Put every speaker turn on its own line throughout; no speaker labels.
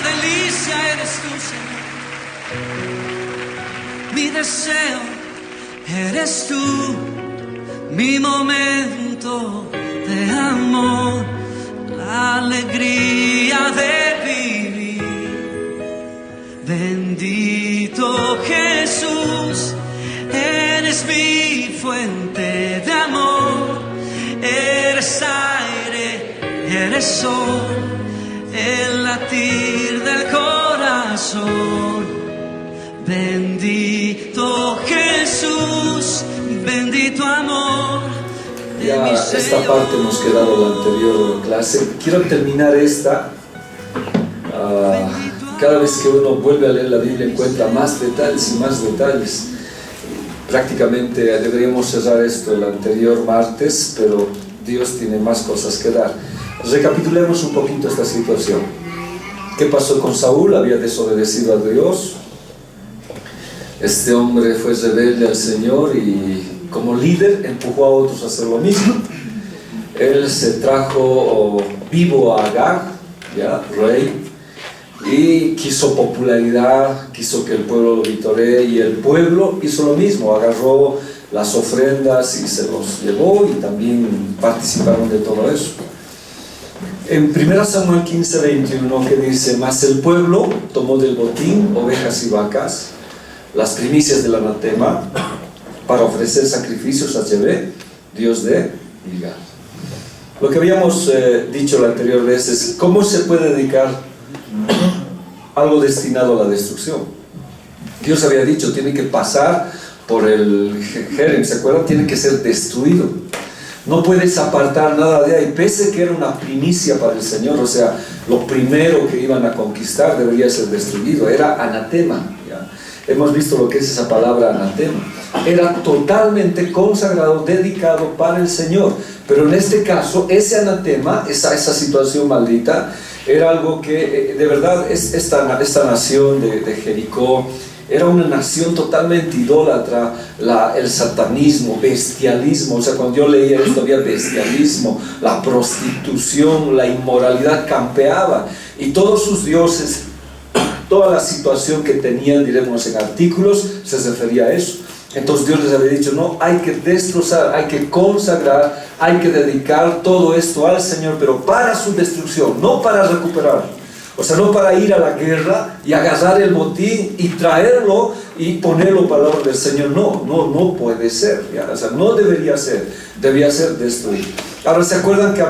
delicia eres tú, Señor. Mi deseo eres tú, mi momento de amor, la alegría de vivir. Bendito Jesús, eres mi fuente de amor, eres aire, eres sol, el latir del corazón. Bendito Jesús, bendito amor.
Ya esta parte hemos quedado en la anterior clase. Quiero terminar esta. Cada vez que uno vuelve a leer la Biblia encuentra más detalles y más detalles. Prácticamente deberíamos cerrar esto el anterior martes, pero Dios tiene más cosas que dar. Recapitulemos un poquito esta situación. ¿Qué pasó con Saúl? Había desobedecido a Dios. Este hombre fue rebelde al Señor y como líder empujó a otros a hacer lo mismo. Él se trajo vivo a Agag, ¿ya? Rey, y quiso popularidad, quiso que el pueblo lo vitoree, y el pueblo hizo lo mismo, agarró las ofrendas y se los llevó, y también participaron de todo eso. En 1 Samuel 15:21, que dice: mas el pueblo tomó del botín ovejas y vacas, las primicias del anatema, para ofrecer sacrificios a Yahvé, Dios de Gilgal. Lo que habíamos dicho la anterior vez es: ¿cómo se puede dedicar algo destinado a la destrucción? Dios había dicho, tiene que pasar por el Jerem, ¿se acuerdan? Tiene que ser destruido. No puedes apartar nada de ahí, pese que era una primicia para el Señor, o sea, lo primero que iban a conquistar debería ser destruido, era anatema, ¿ya? Hemos visto lo que es esa palabra anatema. Era totalmente consagrado, dedicado para el Señor. Pero en este caso, ese anatema, esa situación maldita, era algo que, de verdad, esta nación de Jericó, era una nación totalmente idólatra, el satanismo, bestialismo. O sea, cuando yo leía esto había bestialismo, la prostitución, la inmoralidad campeaba. Y todos sus dioses, toda la situación que tenían, diremos en artículos, se refería a eso. Entonces Dios les había dicho: no, hay que destrozar, hay que consagrar, hay que dedicar todo esto al Señor, pero para su destrucción, no para recuperarlo. O sea, no para ir a la guerra y agarrar el botín y traerlo y ponerlo para la obra del Señor. No puede ser, ¿ya? O sea, no debería ser, debía ser destruido. Ahora, ¿se acuerdan que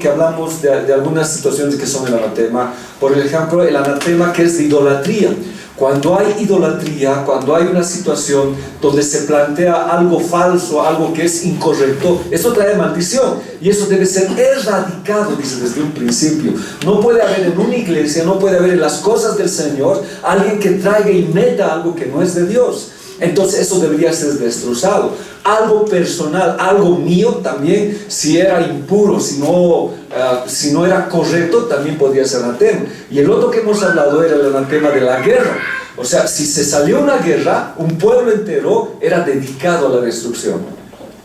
hablamos de algunas situaciones que son el anatema? Por ejemplo, el anatema que es de idolatría. Cuando hay idolatría, cuando hay una situación donde se plantea algo falso, algo que es incorrecto, eso trae maldición, y eso debe ser erradicado, dice desde un principio. No puede haber en una iglesia, no puede haber en las cosas del Señor alguien que traiga y meta algo que no es de Dios. Entonces eso debería ser destrozado. Algo personal, algo mío también, si era impuro, si no era correcto, también podía ser anatema. Y el otro que hemos hablado era el anatema de la guerra. O sea, si se salió una guerra, un pueblo entero era dedicado a la destrucción.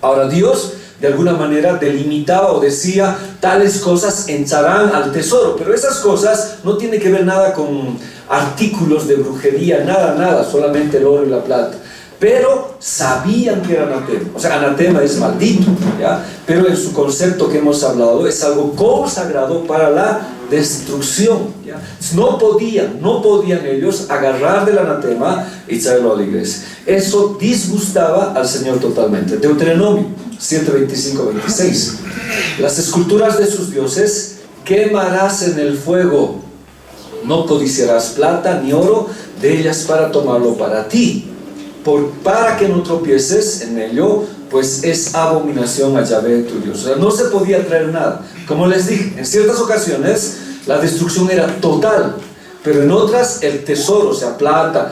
Ahora Dios de alguna manera delimitaba o decía: tales cosas entrarán al tesoro, pero esas cosas no tienen que ver nada con artículos de brujería, nada, solamente el oro y la plata. Pero sabían que era anatema. O sea, anatema es maldito, ¿ya? Pero en su concepto que hemos hablado es algo consagrado para la destrucción, ¿ya? No podían ellos agarrar del anatema y traerlo a la iglesia. Eso disgustaba al Señor totalmente. Deuteronomio 7:25-26. Las esculturas de sus dioses quemarás en el fuego. No codiciarás plata ni oro de ellas para tomarlo para ti, para que no tropieces en ello, pues es abominación a Yahvé tu Dios. O sea, no se podía traer nada. Como les dije, en ciertas ocasiones la destrucción era total, pero en otras el tesoro, o sea, plata.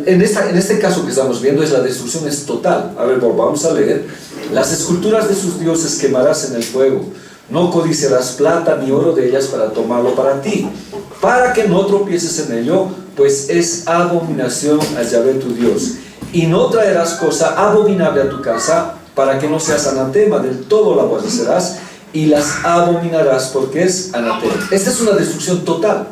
En este caso que estamos viendo, la destrucción es total. A ver, vamos a leer. Las esculturas de sus dioses quemarás en el fuego. No codiciarás plata ni oro de ellas para tomarlo para ti, para que no tropieces en ello, pues es abominación a Yahvé tu Dios. Y no traerás cosa abominable a tu casa, para que no seas anatema, del todo la aborrecerás y las abominarás, porque es anatema. Esta es una destrucción total.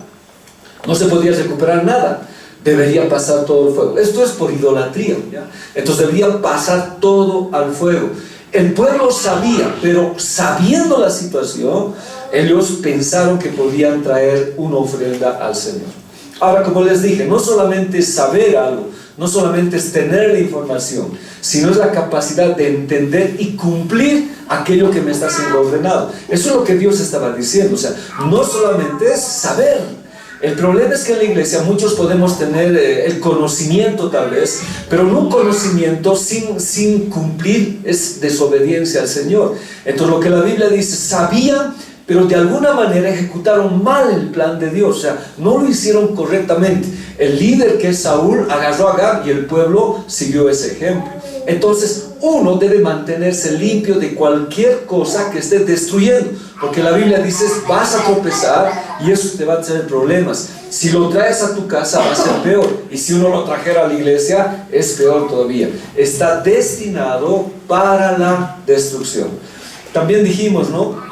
no se podía recuperar nada. Debería pasar todo el fuego. Esto es por idolatría, ¿ya? Entonces debería pasar todo al fuego. El pueblo sabía, pero sabiendo la situación, ellos pensaron que podían traer una ofrenda al Señor. Ahora, como les dije, no solamente es saber algo, no solamente es tener la información, sino es la capacidad de entender y cumplir aquello que me está siendo ordenado. Eso es lo que Dios estaba diciendo. O sea, no solamente es saber. El problema es que en la iglesia muchos podemos tener el conocimiento tal vez, pero un conocimiento sin cumplir es desobediencia al Señor. Entonces lo que la Biblia dice, sabían, pero de alguna manera ejecutaron mal el plan de Dios, o sea, no lo hicieron correctamente. El líder, que es Saúl, agarró a Agag y el pueblo siguió ese ejemplo. Entonces uno debe mantenerse limpio de cualquier cosa que esté destruyendo, porque la Biblia dice, vas a tropezar y eso te va a traer problemas. Si lo traes a tu casa va a ser peor, y si uno lo trajera a la iglesia es peor todavía. Está destinado para la destrucción. También dijimos, ¿no?,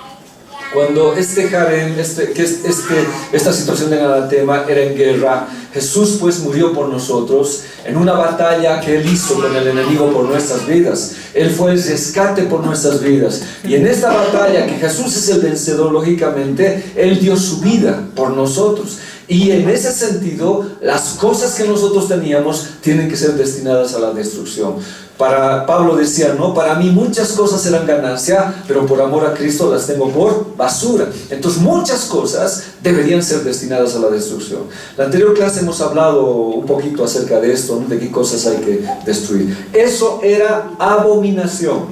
cuando este harem, esta situación de anatema era en guerra, Jesús pues murió por nosotros en una batalla que Él hizo con el enemigo por nuestras vidas. Él fue el rescate por nuestras vidas. Y en esta batalla, que Jesús es el vencedor, lógicamente, Él dio su vida por nosotros. Y en ese sentido, las cosas que nosotros teníamos tienen que ser destinadas a la destrucción. Pablo decía, no, para mí muchas cosas eran ganancia, pero por amor a Cristo las tengo por basura. Entonces muchas cosas deberían ser destinadas a la destrucción. La anterior clase hemos hablado un poquito acerca de esto, ¿no?, de qué cosas hay que destruir. Eso era abominación.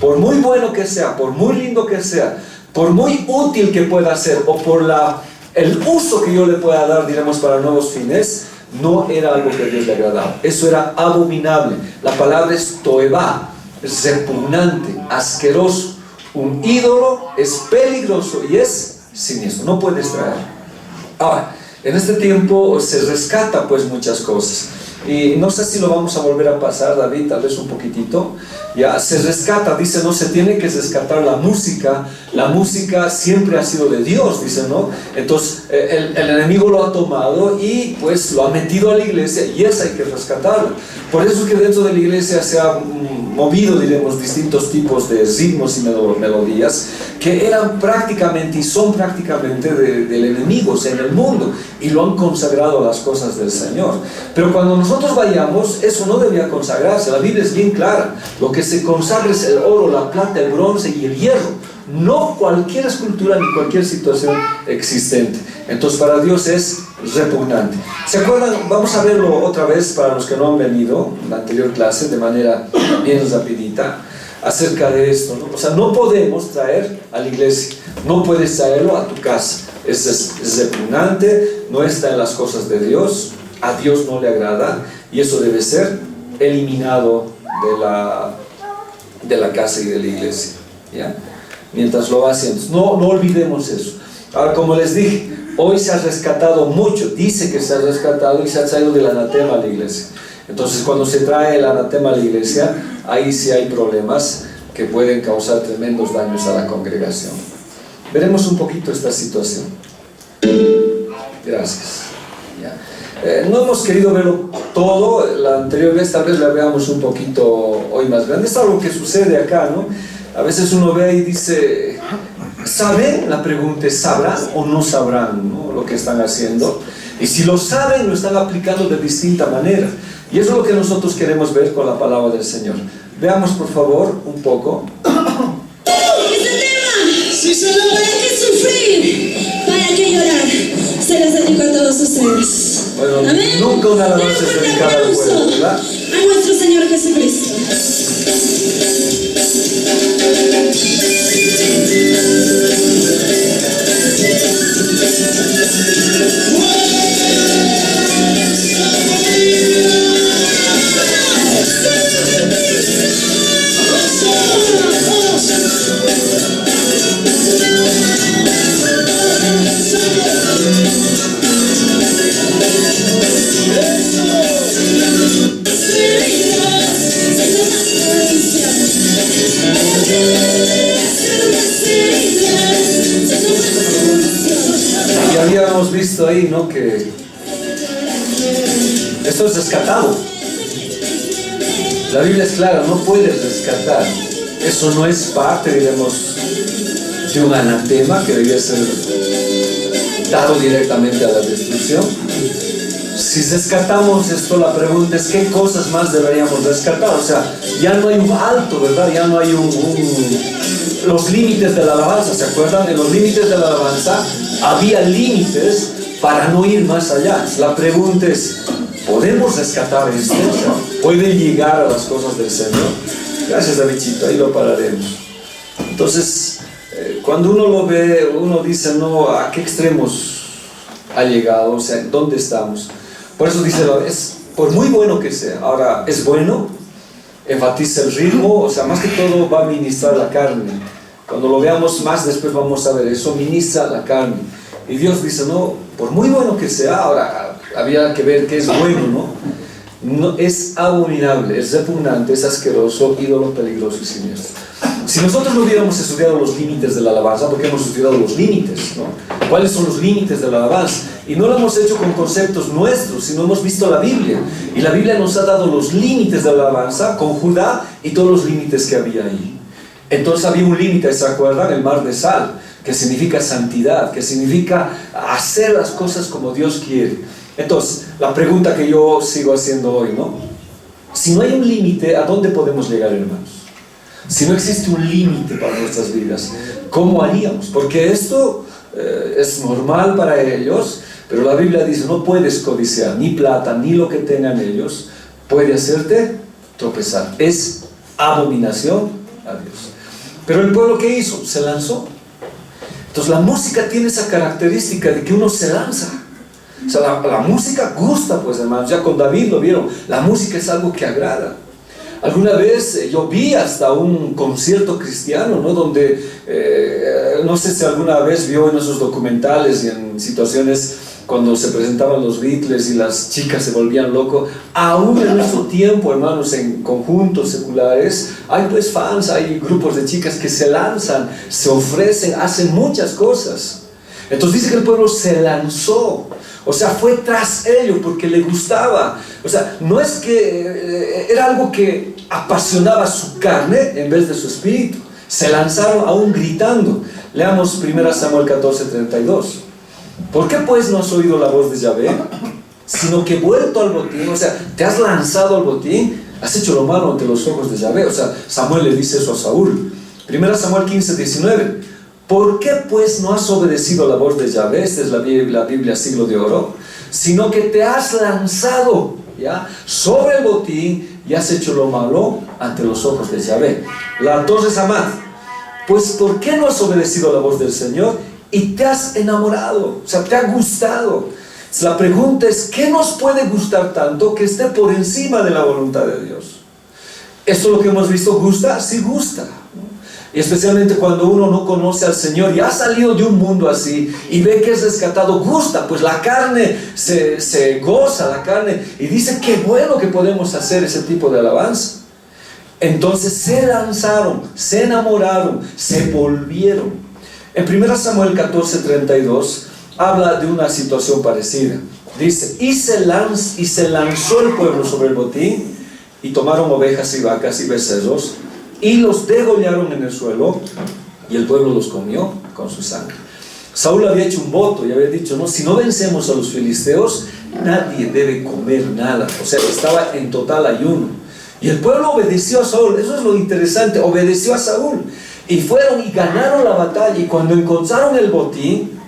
Por muy bueno que sea, por muy lindo que sea, por muy útil que pueda ser, o por el uso que yo le pueda dar, diremos, para nuevos fines, no era algo que a Dios le agradaba. Eso era abominable. La palabra es toevá, es repugnante, asqueroso. Un ídolo es peligroso y es siniestro, no puedes traer. Ahora, en este tiempo se rescata pues muchas cosas. Y no sé si lo vamos a volver a pasar, David, tal vez un poquitito. Ya se rescata, dice, no, se tiene que rescatar la música. La música siempre ha sido de Dios, dice, ¿no? Entonces el enemigo lo ha tomado y pues lo ha metido a la iglesia, y esa hay que rescatarla. Por eso es que dentro de la iglesia se ha movido, diremos, distintos tipos de ritmos y melodías que eran prácticamente y son prácticamente del enemigo, o sea, en el mundo, y lo han consagrado a las cosas del Señor. Pero cuando nosotros vayamos, eso no debía consagrarse. La Biblia es bien clara. Lo que se consagra es el oro, la plata, el bronce y el hierro, no cualquier escultura ni cualquier situación existente. Entonces para Dios es repugnante. ¿Se acuerdan? Vamos a verlo otra vez para los que no han venido en la anterior clase, de manera bien rapidita, acerca de esto, ¿no? O sea, no podemos traer a la iglesia, no puedes traerlo a tu casa. Es repugnante, no está en las cosas de Dios, a Dios no le agrada, y eso debe ser eliminado de la casa y de la iglesia, ¿ya? Mientras lo va haciendo. No olvidemos eso. Ahora, como les dije, hoy se ha rescatado mucho, dice que se ha rescatado y se ha traído del anatema a la iglesia. Entonces cuando se trae el anatema a la iglesia, ahí sí hay problemas que pueden causar tremendos daños a la congregación. Veremos un poquito esta situación. Gracias. ¿Ya? No hemos querido verlo todo, la anterior vez tal vez la veamos un poquito hoy más grande. Es algo que sucede acá, ¿no? A veces uno ve y dice, ¿saben? La pregunta es, ¿sabrán o no sabrán, ¿no?, lo que están haciendo? Y si lo saben, lo están aplicando de distinta manera. Y eso es lo que nosotros queremos ver con la palabra del Señor. Veamos por favor un poco.
¡Ese tema! ¡Sí, señor! ¿Para qué sufrir? ¿Para qué llorar? Se los dedico a todos ustedes.
Bueno,
amén.
Nunca una alabanza es dedicada al pueblo, ¿verdad?
A nuestro Señor Jesucristo.
Y habíamos visto ahí, ¿no?, que Esto es rescatado. La Biblia es clara, no puedes rescatar. Eso no es parte, digamos, de un anatema que debía ser dado directamente a la destrucción. Si rescatamos esto, la pregunta es ¿qué cosas más deberíamos rescatar? O sea, ya no hay un alto, ¿verdad? Ya no hay los límites de la alabanza, ¿se acuerdan? En los límites de la alabanza había límites para no ir más allá. La pregunta es, ¿podemos rescatar esto? O sea, ¿pueden llegar a las cosas del Señor? Gracias, Davidcito, ahí lo pararemos. Entonces, cuando uno lo ve, uno dice, no, ¿a qué extremos ha llegado? O sea, ¿dónde estamos? Por eso dice, es por muy bueno que sea. Ahora, ¿es bueno? Enfatiza el ritmo, o sea, más que todo va a ministrar la carne. Cuando lo veamos más después vamos a ver eso, ministra la carne. Y Dios dice, no, por muy bueno que sea, ahora había que ver qué es bueno, ¿no? No, es abominable, es repugnante, es asqueroso, ídolo peligroso y siniestro. Si nosotros no hubiéramos estudiado los límites de la alabanza, porque hemos estudiado los límites, ¿no? ¿Cuáles son los límites de la alabanza? Y no lo hemos hecho con conceptos nuestros, sino hemos visto la Biblia. Y la Biblia nos ha dado los límites de la alabanza con Judá y todos los límites que había ahí. Entonces había un límite, ¿se acuerdan? El mar de sal, que significa santidad, que significa hacer las cosas como Dios quiere. Entonces, la pregunta que yo sigo haciendo hoy, ¿no? Si no hay un límite, ¿a dónde podemos llegar, hermanos? Si no existe un límite para nuestras vidas, ¿cómo haríamos? Porque esto es normal para ellos, pero la Biblia dice, no puedes codiciar ni plata, ni lo que tengan ellos, puede hacerte tropezar. Es abominación a Dios. Pero el pueblo, ¿qué hizo? Se lanzó. Entonces la música tiene esa característica de que uno se lanza. O sea, la música gusta, pues, hermanos. Ya con David lo vieron. La música es algo que agrada. Alguna vez yo vi hasta un concierto cristiano, ¿no? Donde, no sé si alguna vez vio en esos documentales y en situaciones cuando se presentaban los Beatles y las chicas se volvían locos. Aún en nuestro tiempo, hermanos, en conjuntos seculares, hay pues fans, hay grupos de chicas que se lanzan, se ofrecen, hacen muchas cosas. Entonces dice que el pueblo se lanzó. O sea, fue tras ello porque le gustaba. O sea, no es que era algo que apasionaba su carne en vez de su espíritu. Se lanzaron aún gritando. Leamos 1 Samuel 14:32. ¿Por qué pues no has oído la voz de Yahvé? Sino que vuelto al botín, o sea, te has lanzado al botín, has hecho lo malo ante los ojos de Yahvé. O sea, Samuel le dice eso a Saúl. 1 Samuel 15:19. ¿Por qué pues no has obedecido la voz de Yahvé? Esta es la Biblia siglo de oro. Sino que te has lanzado, ¿ya?, sobre el botín y has hecho lo malo ante los ojos de Yahvé. La torre Samad. Pues ¿por qué no has obedecido la voz del Señor y te has enamorado? O sea, te ha gustado. La pregunta es, ¿qué nos puede gustar tanto que esté por encima de la voluntad de Dios? Esto es lo que hemos visto. ¿Gusta? Sí gusta. Y especialmente cuando uno no conoce al Señor y ha salido de un mundo así y ve que es rescatado, gusta, pues la carne se goza, la carne, y dice qué bueno que podemos hacer ese tipo de alabanza. Entonces se lanzaron, se enamoraron, se volvieron. En 1 Samuel 14:32 habla de una situación parecida. Dice, y se lanzó el pueblo sobre el botín y tomaron ovejas y vacas y becerros y los degollaron en el suelo, y el pueblo los comió con su sangre. Saúl había hecho un voto y había dicho, no, si no vencemos a los filisteos, nadie debe comer nada. O sea, estaba en total ayuno. Y el pueblo obedeció a Saúl. Eso es lo interesante, obedeció a Saúl. Y fueron y ganaron la batalla. Y cuando encontraron el botín,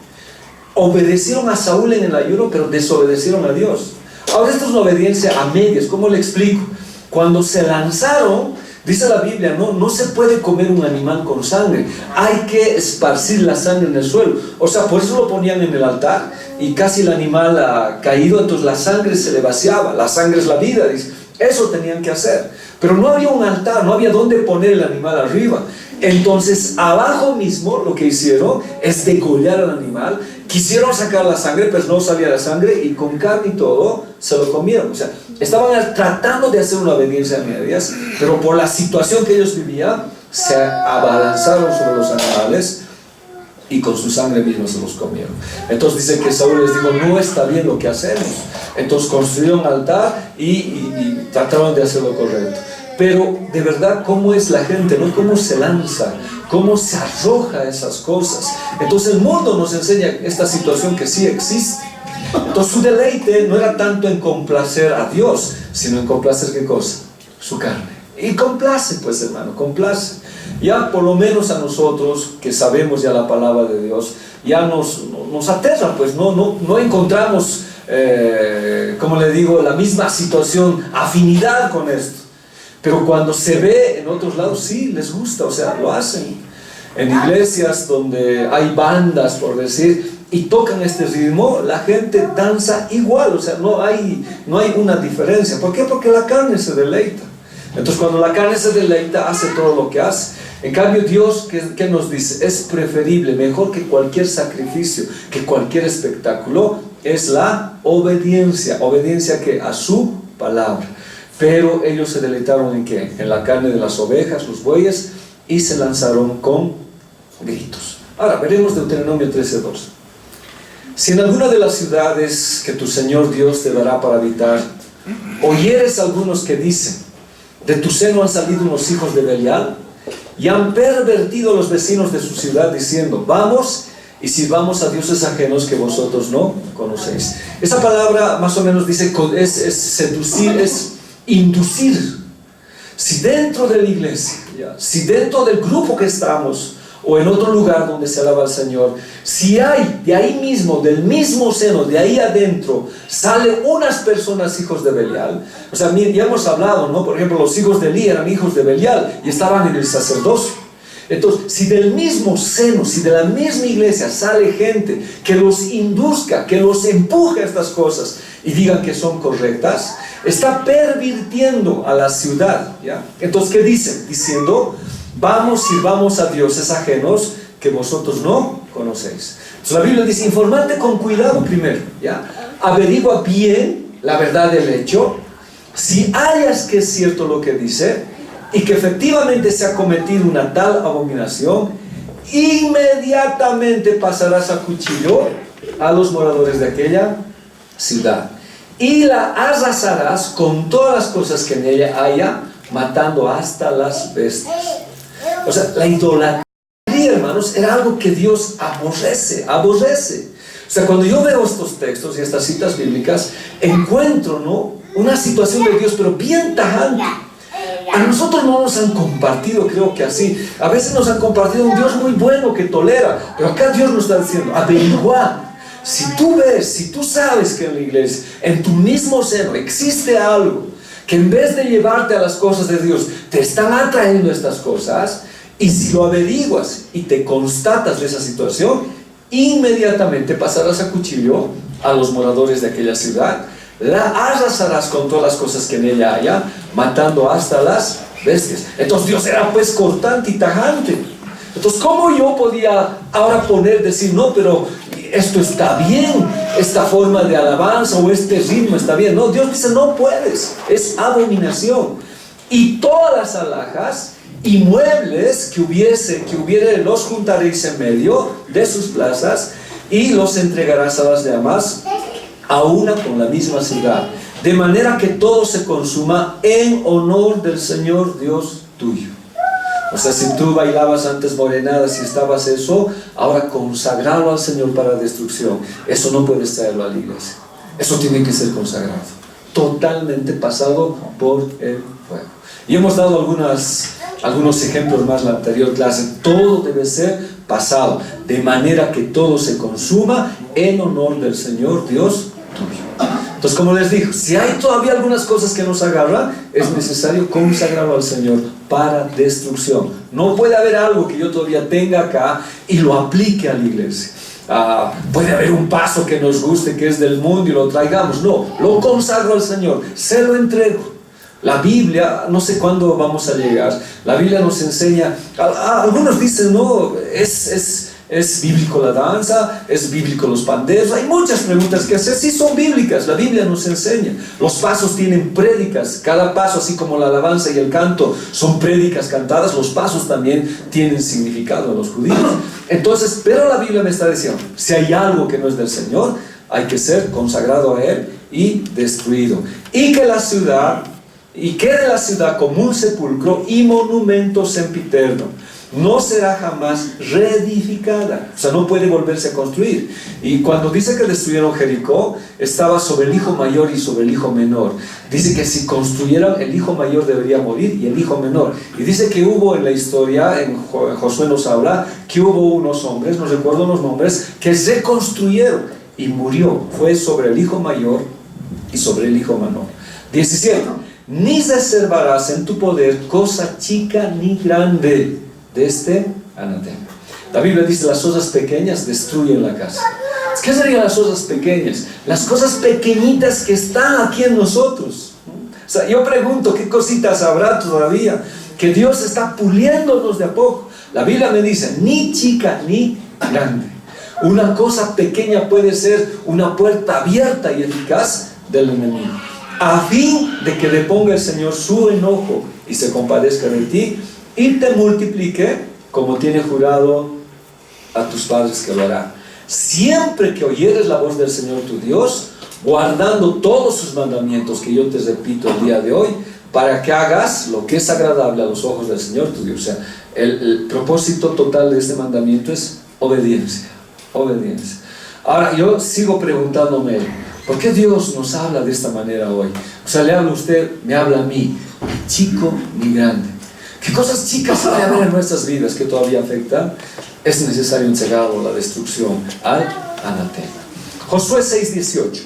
obedecieron a Saúl en el ayuno, pero desobedecieron a Dios. Ahora, esto es una obediencia a medias. ¿Cómo le explico? Cuando se lanzaron, dice la Biblia, no se puede comer un animal con sangre. Hay que esparcir la sangre en el suelo. O sea, por eso lo ponían en el altar y casi el animal ha caído, entonces la sangre se le vaciaba. La sangre es la vida, dice. Eso tenían que hacer. Pero no había un altar, no había dónde poner el animal arriba. Entonces, abajo mismo lo que hicieron es degollar al animal. Quisieron sacar la sangre, pero no salía la sangre, y con carne y todo se lo comieron. O sea, estaban tratando de hacer una obediencia a medias, pero por la situación que ellos vivían, se abalanzaron sobre los animales y con su sangre misma se los comieron. Entonces dice que Saúl les dijo, no está bien lo que hacemos. Entonces construyeron un altar y trataron de hacer lo correcto. Pero de verdad, ¿cómo es la gente, no? ¿Cómo se lanza? ¿Cómo se arroja a esas cosas? Entonces el mundo nos enseña esta situación que sí existe. Entonces su deleite no era tanto en complacer a Dios, sino en complacer ¿qué cosa? Su carne. Y complace, pues, hermano, complace. Ya por lo menos a nosotros que sabemos ya la palabra de Dios, ya nos aterra, pues no encontramos, como le digo, la misma situación, afinidad con esto. Pero cuando se ve en otros lados, sí, les gusta, o sea, lo hacen. En iglesias donde hay bandas, por decir, y tocan este ritmo, la gente danza igual, o sea, no hay una diferencia. ¿Por qué? Porque la carne se deleita. Entonces cuando la carne se deleita, hace todo lo que hace. En cambio Dios, ¿qué nos dice? Es preferible, mejor que cualquier sacrificio, que cualquier espectáculo, es la obediencia. ¿Obediencia que a su palabra? Pero ellos se deleitaron ¿en qué? En la carne de las ovejas, los bueyes, y se lanzaron con gritos. Ahora veremos Deuteronomio 13:2. Si en alguna de las ciudades que tu Señor Dios te dará para habitar, oyeres algunos que dicen, de tu seno han salido unos hijos de Belial, y han pervertido a los vecinos de su ciudad, diciendo, vamos y sirvamos a dioses ajenos que vosotros no conocéis. Esa palabra más o menos dice, es seducir, es inducir. Si dentro de la iglesia, si dentro del grupo que estamos, o en otro lugar donde se alaba al Señor, si hay de ahí mismo, del mismo seno, de ahí adentro, salen unas personas hijos de Belial, o sea, ya hemos hablado, ¿no? Por ejemplo, los hijos de Elí eran hijos de Belial y estaban en el sacerdocio. Entonces, si del mismo seno, si de la misma iglesia sale gente que los induzca, que los empuje a estas cosas y digan que son correctas, está pervirtiendo a la ciudad, ¿ya? Entonces, ¿qué dicen? Diciendo, vamos, sirvamos a dioses ajenos que vosotros no conocéis. Entonces la Biblia dice, informarte con cuidado primero, ¿ya? Averigua bien la verdad del hecho. Si hallas que es cierto lo que dice y que efectivamente se ha cometido una tal abominación, inmediatamente pasarás a cuchillo a los moradores de aquella ciudad y la arrasarás con todas las cosas que en ella haya, matando hasta las bestias. O sea, la idolatría, hermanos, era algo que Dios aborrece. O sea, cuando yo veo estos textos y estas citas bíblicas, encuentro, ¿no?, una situación de Dios, pero bien tajante. A nosotros no nos han compartido, creo que así. A veces nos han compartido un Dios muy bueno que tolera, pero acá Dios nos está diciendo, averigua. Si tú ves, si tú sabes que en la iglesia, en tu mismo seno, existe algo que en vez de llevarte a las cosas de Dios, te están atrayendo estas cosas, y si lo averiguas y te constatas de esa situación, inmediatamente pasarás a cuchillo a los moradores de aquella ciudad, la arrasarás con todas las cosas que en ella haya, matando hasta las bestias. Entonces Dios era pues cortante y tajante. Entonces, ¿cómo yo podía ahora decir, no, pero esto está bien, esta forma de alabanza o este ritmo está bien? No, Dios dice, no puedes, es abominación. Y todas las alhajas y muebles que hubiere los juntaréis en medio de sus plazas y los entregarás a las demás, a una con la misma ciudad, de manera que todo se consuma en honor del Señor Dios tuyo. O sea, si tú bailabas antes morenadas y estabas eso, ahora consagrarlo al Señor para destrucción. Eso no puedes traerlo a la iglesia. Eso tiene que ser consagrado, totalmente pasado por el fuego. Y hemos dado algunos ejemplos más en la anterior clase. Todo debe ser pasado, de manera que todo se consuma en honor del Señor Dios tuyo. Entonces, como les digo, si hay todavía algunas cosas que nos agarran, es necesario consagrarlo al Señor para destrucción. No puede haber algo que yo todavía tenga acá y lo aplique a la iglesia. Puede haber un paso que nos guste, que es del mundo, y lo traigamos. No, lo consagro al Señor, se lo entrego. La Biblia, no sé cuándo vamos a llegar, la Biblia nos enseña, algunos dicen, no, es ¿Es bíblico la danza? ¿Es bíblico los panderos? Hay muchas preguntas que hacer. Sí, son bíblicas, la Biblia nos enseña. Los pasos tienen prédicas, cada paso, así como la alabanza y el canto son prédicas cantadas, los pasos también tienen significado en los judíos. Entonces, pero la Biblia me está diciendo, si hay algo que no es del Señor, hay que ser consagrado a Él y destruido. Y que la ciudad, y quede la ciudad como un sepulcro y monumento sempiterno. No será jamás reedificada, o sea, no puede volverse a construir. Y cuando dice que destruyeron Jericó, estaba sobre el hijo mayor y sobre el hijo menor. Dice que si construyeran, el hijo mayor debería morir y el hijo menor. Y dice que hubo en la historia, en Josué nos habla, que hubo unos hombres, no recuerdo los nombres, que reconstruyeron y murió. Fue sobre el hijo mayor y sobre el hijo menor. 17. Ni reservarás en tu poder cosa chica ni grande de este anatema. La Biblia dice, las cosas pequeñas destruyen la casa. ¿Qué serían las cosas pequeñas? Las cosas pequeñitas que están aquí en nosotros. O sea, yo pregunto, ¿qué cositas habrá todavía? Que Dios está puliéndonos de a poco. La Biblia me dice, ni chica ni grande. Una cosa pequeña puede ser una puerta abierta y eficaz del enemigo, a fin de que le ponga el Señor su enojo y se compadezca de ti y te multiplique como tiene jurado a tus padres que lo hará. Siempre que oyeres la voz del Señor tu Dios, guardando todos sus mandamientos que yo te repito el día de hoy, para que hagas lo que es agradable a los ojos del Señor tu Dios. O sea, el propósito total de este mandamiento es obediencia. Obediencia. Ahora, yo sigo preguntándome, ¿por qué Dios nos habla de esta manera hoy? O sea, le habla a usted, me habla a mí, ni chico ni grande. ¿Qué cosas chicas hay a haber en nuestras vidas que todavía afectan? Es necesario entregar la destrucción al anatema. Josué 6:18.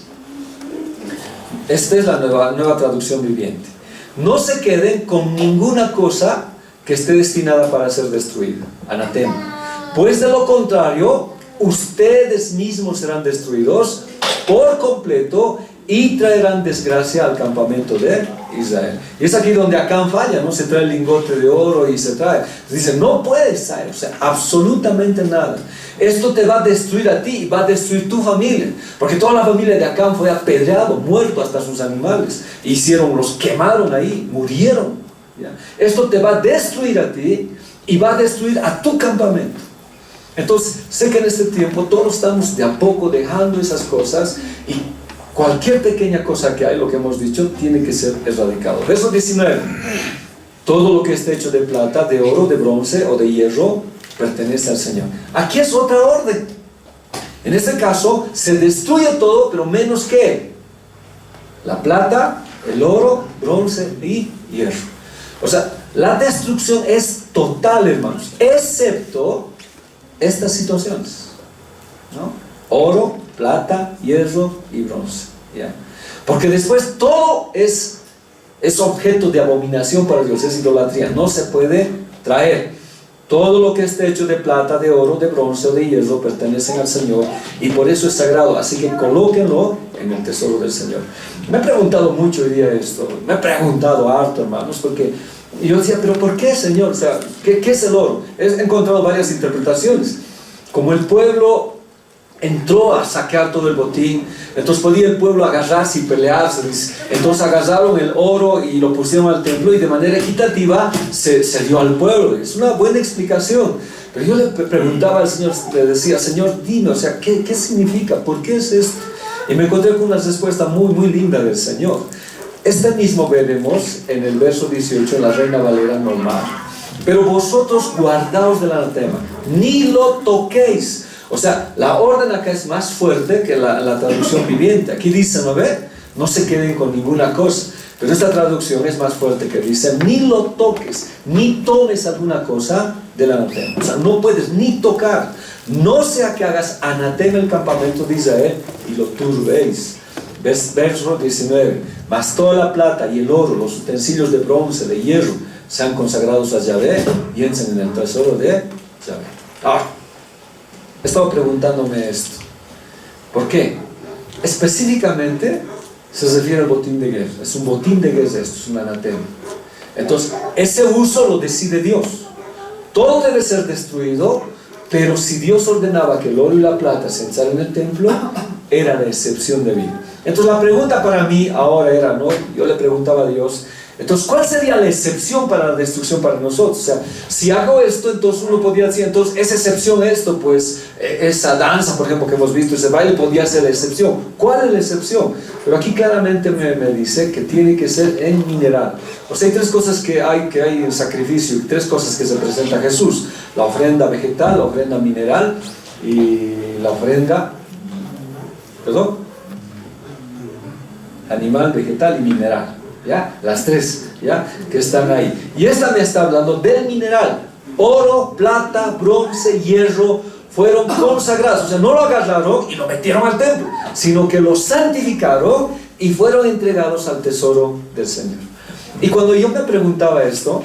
Esta es la nueva traducción viviente. No se queden con ninguna cosa que esté destinada para ser destruida. Anatema. Pues de lo contrario, ustedes mismos serán destruidos por completo y traerán desgracia al campamento de Israel. Y es aquí donde Acán falla, ¿no? Se trae el lingote de oro y se trae. Dice, no puedes traer, o sea, absolutamente nada. Esto te va a destruir a ti y va a destruir tu familia. Porque toda la familia de Acán fue apedreado, muerto hasta sus animales. Los quemaron ahí, murieron. ¿Ya? Esto te va a destruir a ti y va a destruir a tu campamento. Entonces, sé que en este tiempo todos estamos de a poco dejando esas cosas y cualquier pequeña cosa que hay, lo que hemos dicho, tiene que ser erradicado. Verso 19. Todo lo que esté hecho de plata, de oro, de bronce o de hierro pertenece al Señor. Aquí es otra orden. En este caso, se destruye todo, pero menos que la plata, el oro, bronce y hierro. O sea, la destrucción es total, hermanos, excepto estas situaciones, ¿no? Oro, plata, hierro y bronce, ¿ya? Porque después todo es objeto de abominación para Dios, es idolatría, no se puede traer. Todo lo que esté hecho de plata, de oro, de bronce o de hierro pertenecen al Señor y por eso es sagrado, así que colóquenlo en el tesoro del Señor. Me he preguntado mucho hoy día esto, me he preguntado harto, hermanos, porque yo decía, pero ¿por qué, Señor? O sea, ¿qué es el oro? He encontrado varias interpretaciones. Como el pueblo entró a saquear todo el botín, entonces podía el pueblo agarrarse y pelearse. Entonces agarraron el oro y lo pusieron al templo y de manera equitativa se dio al pueblo. Es una buena explicación. Pero yo le preguntaba al Señor, le decía, Señor, dime, o sea, ¿qué significa? ¿Por qué es esto? Y me encontré con una respuesta muy, muy linda del Señor. Este mismo veremos en el verso 18, en la Reina Valera normal. Pero vosotros guardaos del anatema, ni lo toquéis. O sea, la orden acá es más fuerte que la traducción viviente. Aquí dice, ¿no ve? No se queden con ninguna cosa. Pero esta traducción es más fuerte, que dice, ni lo toques, ni tomes alguna cosa del anatema. O sea, no puedes ni tocar. No sea que hagas anatema el campamento de Israel y lo turbéis. Verso 19. Mas toda la plata y el oro, los utensilios de bronce, de hierro, sean consagrados a Yahvé y entren en el tesoro de Yahvé. Ahora, he estado preguntándome esto. ¿Por qué? Específicamente se refiere al botín de guerra. Es un botín de guerra esto, es un anatema. Entonces, ese uso lo decide Dios. Todo debe ser destruido, Pero si Dios ordenaba que el oro y la plata se echaran en el templo, era la excepción de vida. Entonces la pregunta para mí ahora era, ¿no? Yo le preguntaba a Dios, entonces, ¿cuál sería la excepción para la destrucción para nosotros? O sea, si hago esto, entonces uno podría decir, entonces, esa excepción esto, pues, esa danza, por ejemplo, que hemos visto, ese baile, podría ser la excepción. ¿Cuál es la excepción? Pero aquí claramente me dice que tiene que ser en mineral. O sea, hay tres cosas que hay en sacrificio, tres cosas que se presenta a Jesús. La ofrenda vegetal, la ofrenda mineral y la ofrenda, ¿perdón? Animal, vegetal y mineral. ¿Ya? Las tres, ¿ya? Que están ahí. Y esta me está hablando del mineral. Oro, plata, bronce, hierro fueron consagrados. O sea, no lo agarraron y lo metieron al templo, sino que lo santificaron y fueron entregados al tesoro del Señor. Y cuando yo me preguntaba esto,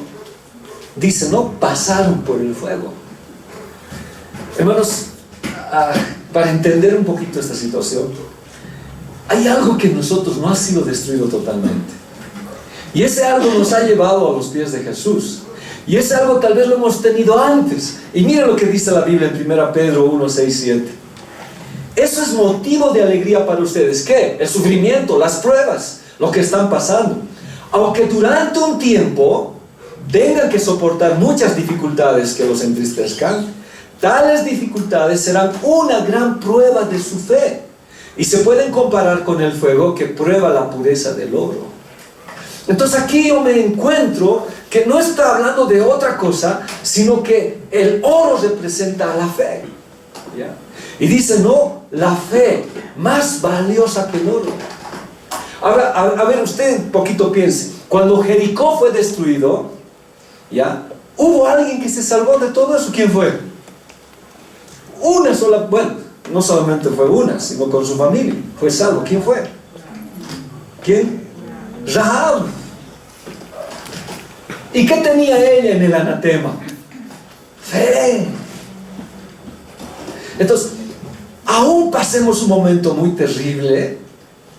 dice, no pasaron por el fuego. Hermanos, para entender un poquito esta situación, hay algo que en nosotros no ha sido destruido totalmente. Y ese algo nos ha llevado a los pies de Jesús. Y ese algo tal vez lo hemos tenido antes. Y miren lo que dice la Biblia en 1 Pedro 1, 6, 7. Eso es motivo de alegría para ustedes. ¿Qué? El sufrimiento, las pruebas, lo que están pasando. Aunque durante un tiempo tengan que soportar muchas dificultades que los entristezcan, tales dificultades serán una gran prueba de su fe. Y se pueden comparar con el fuego que prueba la pureza del oro. Entonces aquí yo me encuentro que no está hablando de otra cosa, sino que el oro representa a la fe. ¿Ya? Y dice, no, la fe más valiosa que el oro. Ahora, a ver, usted un poquito piense. Cuando Jericó fue destruido, ¿ya? ¿Hubo alguien que se salvó de todo eso? ¿Quién fue? Una sola, bueno, no solamente fue una, sino con su familia. Fue salvo. ¿Quién fue? ¿Quién? Rahab. ¿Y qué tenía ella en el anatema? Fe. Entonces, aún pasemos un momento muy terrible,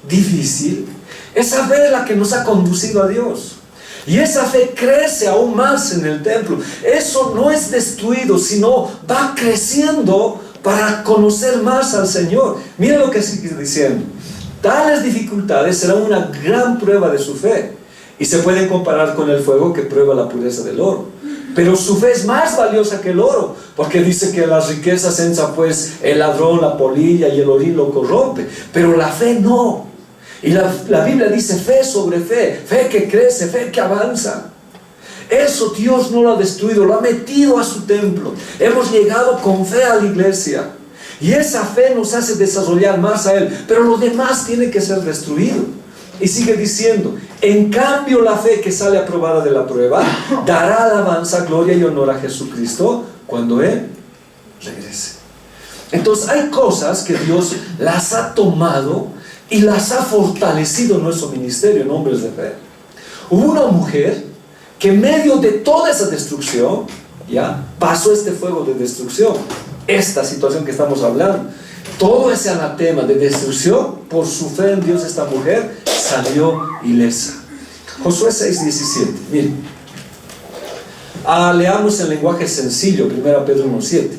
difícil, esa fe es la que nos ha conducido a Dios. Y esa fe crece aún más en el templo. Eso no es destruido, sino va creciendo para conocer más al Señor. Miren lo que sigue diciendo. Tales dificultades serán una gran prueba de su fe y se pueden comparar con el fuego que prueba la pureza del oro. Pero su fe es más valiosa que el oro, porque dice que las riquezas entra pues el ladrón, la polilla y el orín lo corrompe, pero la fe no. Y la Biblia dice fe sobre fe, fe que crece, fe que avanza. Eso Dios no lo ha destruido, lo ha metido a su templo. Hemos llegado con fe a la iglesia. Y esa fe nos hace desarrollar más a Él. Pero lo demás tiene que ser destruido. Y sigue diciendo, en cambio la fe que sale aprobada de la prueba dará alabanza, gloria y honor a Jesucristo cuando Él regrese. Entonces hay cosas que Dios las ha tomado y las ha fortalecido en nuestro ministerio en hombres de fe. Hubo una mujer que en medio de toda esa destrucción, ya pasó este fuego de destrucción. Esta situación que estamos hablando, todo ese anatema de destrucción, por su fe en Dios, esta mujer salió ilesa. Josué 6:17. Miren, leamos en lenguaje sencillo, 1 Pedro 1:7.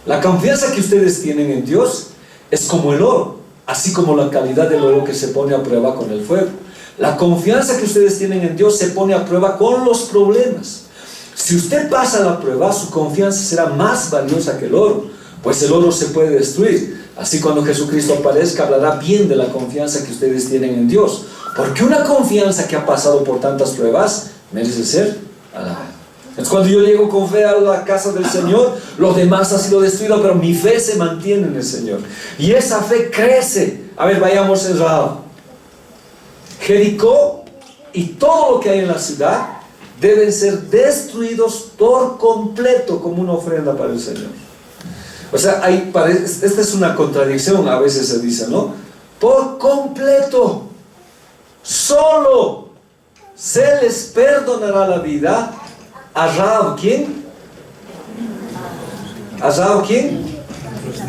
La confianza que ustedes tienen en Dios es como el oro, así como la calidad del oro que se pone a prueba con el fuego. La confianza que ustedes tienen en Dios se pone a prueba con los problemas. Si usted pasa la prueba, su confianza será más valiosa que el oro, pues el oro se puede destruir. Así cuando Jesucristo aparezca, hablará bien de la confianza que ustedes tienen en Dios, porque una confianza que ha pasado por tantas pruebas merece ser alabada. Entonces cuando yo llego con fe a la casa del Señor, lo demás ha sido destruido, pero mi fe se mantiene en el Señor. Y esa fe crece. A ver, vayamos en Rahab. Jericó y todo lo que hay en la ciudad deben ser destruidos por completo como una ofrenda para el Señor. O sea, esta es una contradicción, a veces se dice, ¿no? Por completo, solo se les perdonará la vida a Rahab. ¿Quién? ¿A Rahab quién?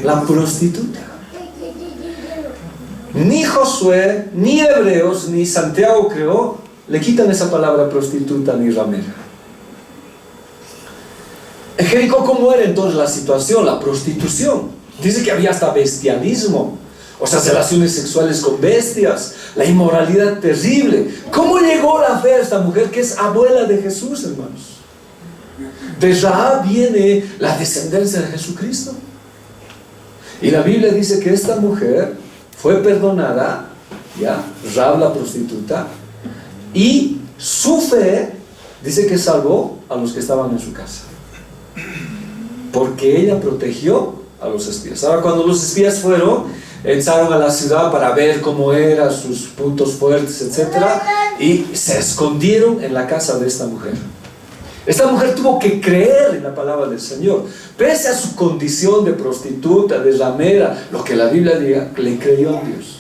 La prostituta. Ni Josué, ni Hebreos, ni Santiago, creo, le quitan esa palabra prostituta ni ramera. Jericó, ¿cómo era entonces la situación? La prostitución. Dice que había hasta bestialismo, o sea, relaciones sexuales con bestias, la inmoralidad terrible. ¿Cómo llegó la fe a esta mujer que es abuela de Jesús, hermanos? De Rahab viene la descendencia de Jesucristo. Y la Biblia dice que esta mujer fue perdonada, ¿ya? Rahab la prostituta, y su fe dice que salvó a los que estaban en su casa, porque ella protegió a los espías. Ahora, cuando los espías entraron a la ciudad para ver cómo eran sus puntos fuertes, etc., y se escondieron en la casa de esta mujer. Esta mujer tuvo que creer en la palabra del Señor, pese a su condición de prostituta, de ramera, lo que la Biblia diga, le creyó a Dios.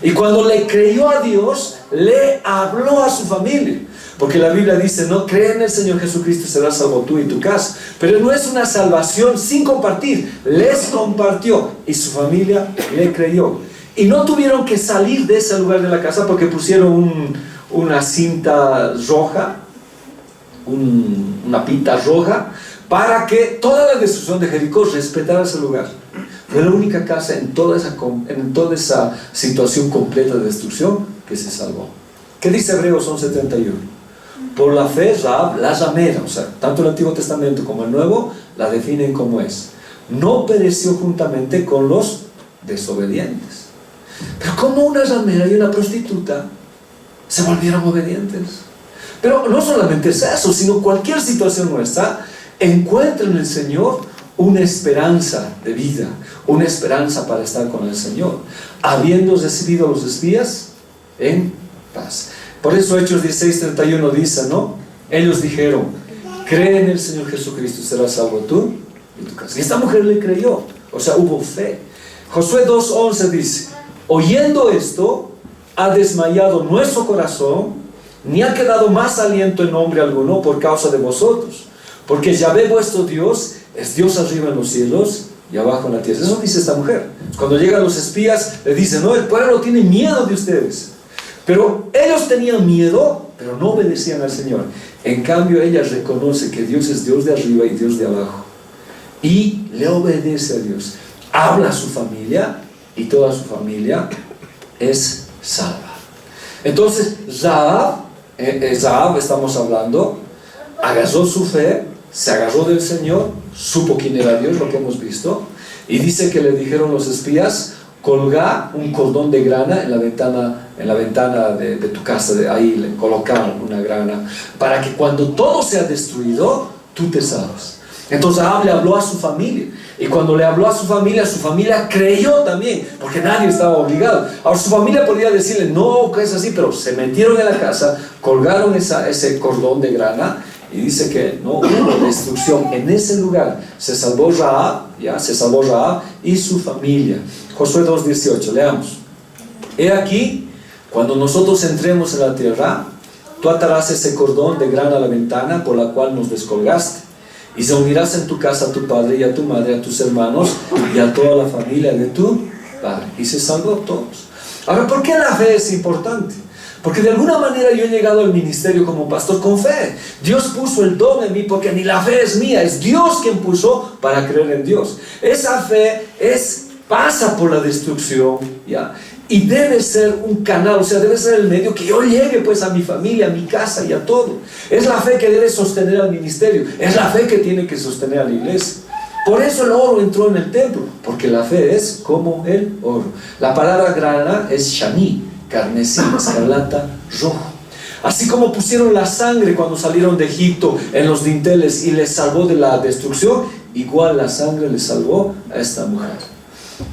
Y cuando le creyó a Dios, le habló a su familia. Porque la Biblia dice, no, cree en el Señor Jesucristo y serás salvo tú y tu casa. Pero no es una salvación sin compartir. Les compartió y su familia le creyó. Y no tuvieron que salir de ese lugar de la casa porque pusieron una cinta roja, una pinta roja, para que toda la destrucción de Jericó respetara ese lugar. Fue la única casa en toda esa situación completa de destrucción que se salvó. ¿Qué dice Hebreos 11:31? Por la fe, Rahab, la ramera, o sea, tanto el Antiguo Testamento como el Nuevo, la definen como es. No pereció juntamente con los desobedientes. Pero ¿cómo una ramera y una prostituta se volvieron obedientes? Pero no solamente es eso, sino cualquier situación nuestra encuentra en el Señor una esperanza de vida, una esperanza para estar con el Señor, habiendo recibido a los espías en paz. Por eso Hechos 16:31 dice, ¿no? Ellos dijeron, cree en el Señor Jesucristo y serás salvo tú y tu casa. Y esta mujer le creyó, o sea, hubo fe. Josué 2:11 dice, oyendo esto, ha desmayado nuestro corazón, ni ha quedado más aliento en hombre alguno por causa de vosotros, porque Yahvé vuestro Dios es Dios arriba en los cielos y abajo en la tierra. Eso dice esta mujer. Cuando llegan los espías, le dicen, no, el pueblo tiene miedo de ustedes. Pero ellos tenían miedo, pero no obedecían al Señor. En cambio, ella reconoce que Dios es Dios de arriba y Dios de abajo, y le obedece a Dios. Habla a su familia, y toda su familia es salva. Entonces, Rahab, estamos hablando, agarró su fe, se agarró del Señor, supo quién era Dios, lo que hemos visto, y dice que le dijeron los espías, colga un cordón de grana en la ventana de tu casa, ahí le colocaron una grana, para que cuando todo sea destruido, tú te salves. Entonces Rahab le habló a su familia, y cuando le habló a su familia creyó también, porque nadie estaba obligado. Ahora su familia podía decirle, no, que es así, pero se metieron en la casa, colgaron ese cordón de grana, y dice que no hubo destrucción en ese lugar. Se salvó Rahab y su familia. Josué 2:18, leamos. He aquí, cuando nosotros entremos en la tierra, tú atarás ese cordón de grana a la ventana por la cual nos descolgaste, y se unirás en tu casa a tu padre y a tu madre, a tus hermanos y a toda la familia de tu padre. Y se salvó todos. Ahora, ¿por qué la fe es importante? Porque de alguna manera yo he llegado al ministerio como pastor con fe. Dios puso el don en mí, porque ni la fe es mía, es Dios quien puso para creer en Dios. Esa fe pasa por la destrucción, ¿ya? Y debe ser un canal, o sea, debe ser el medio que yo llegue pues a mi familia, a mi casa y a todo. Es la fe que debe sostener al ministerio, es la fe que tiene que sostener a la iglesia. Por eso el oro entró en el templo, porque la fe es como el oro. La palabra grana es shani, carmesí, escarlata, rojo. Así como pusieron la sangre cuando salieron de Egipto en los dinteles y les salvó de la destrucción, igual la sangre le salvó a esta mujer.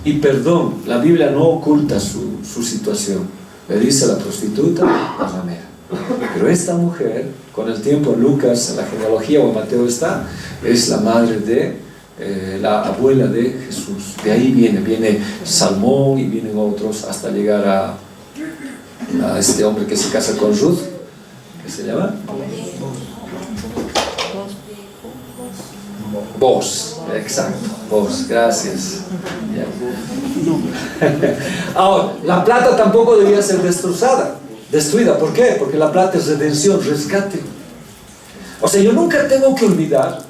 Y perdón, la Biblia no oculta su situación. Le dice a la prostituta, la ramera. Pero esta mujer, con el tiempo en Lucas, en la genealogía o en Mateo está, es la madre de, la abuela de Jesús. De ahí viene Salmón y vienen otros hasta llegar a este hombre que se casa con Ruth. ¿Qué se llama? Vos, exacto, vos, gracias. Ahora, la plata tampoco debía ser destruida. ¿Por qué? Porque la plata es redención, rescate. O sea, yo nunca tengo que olvidar,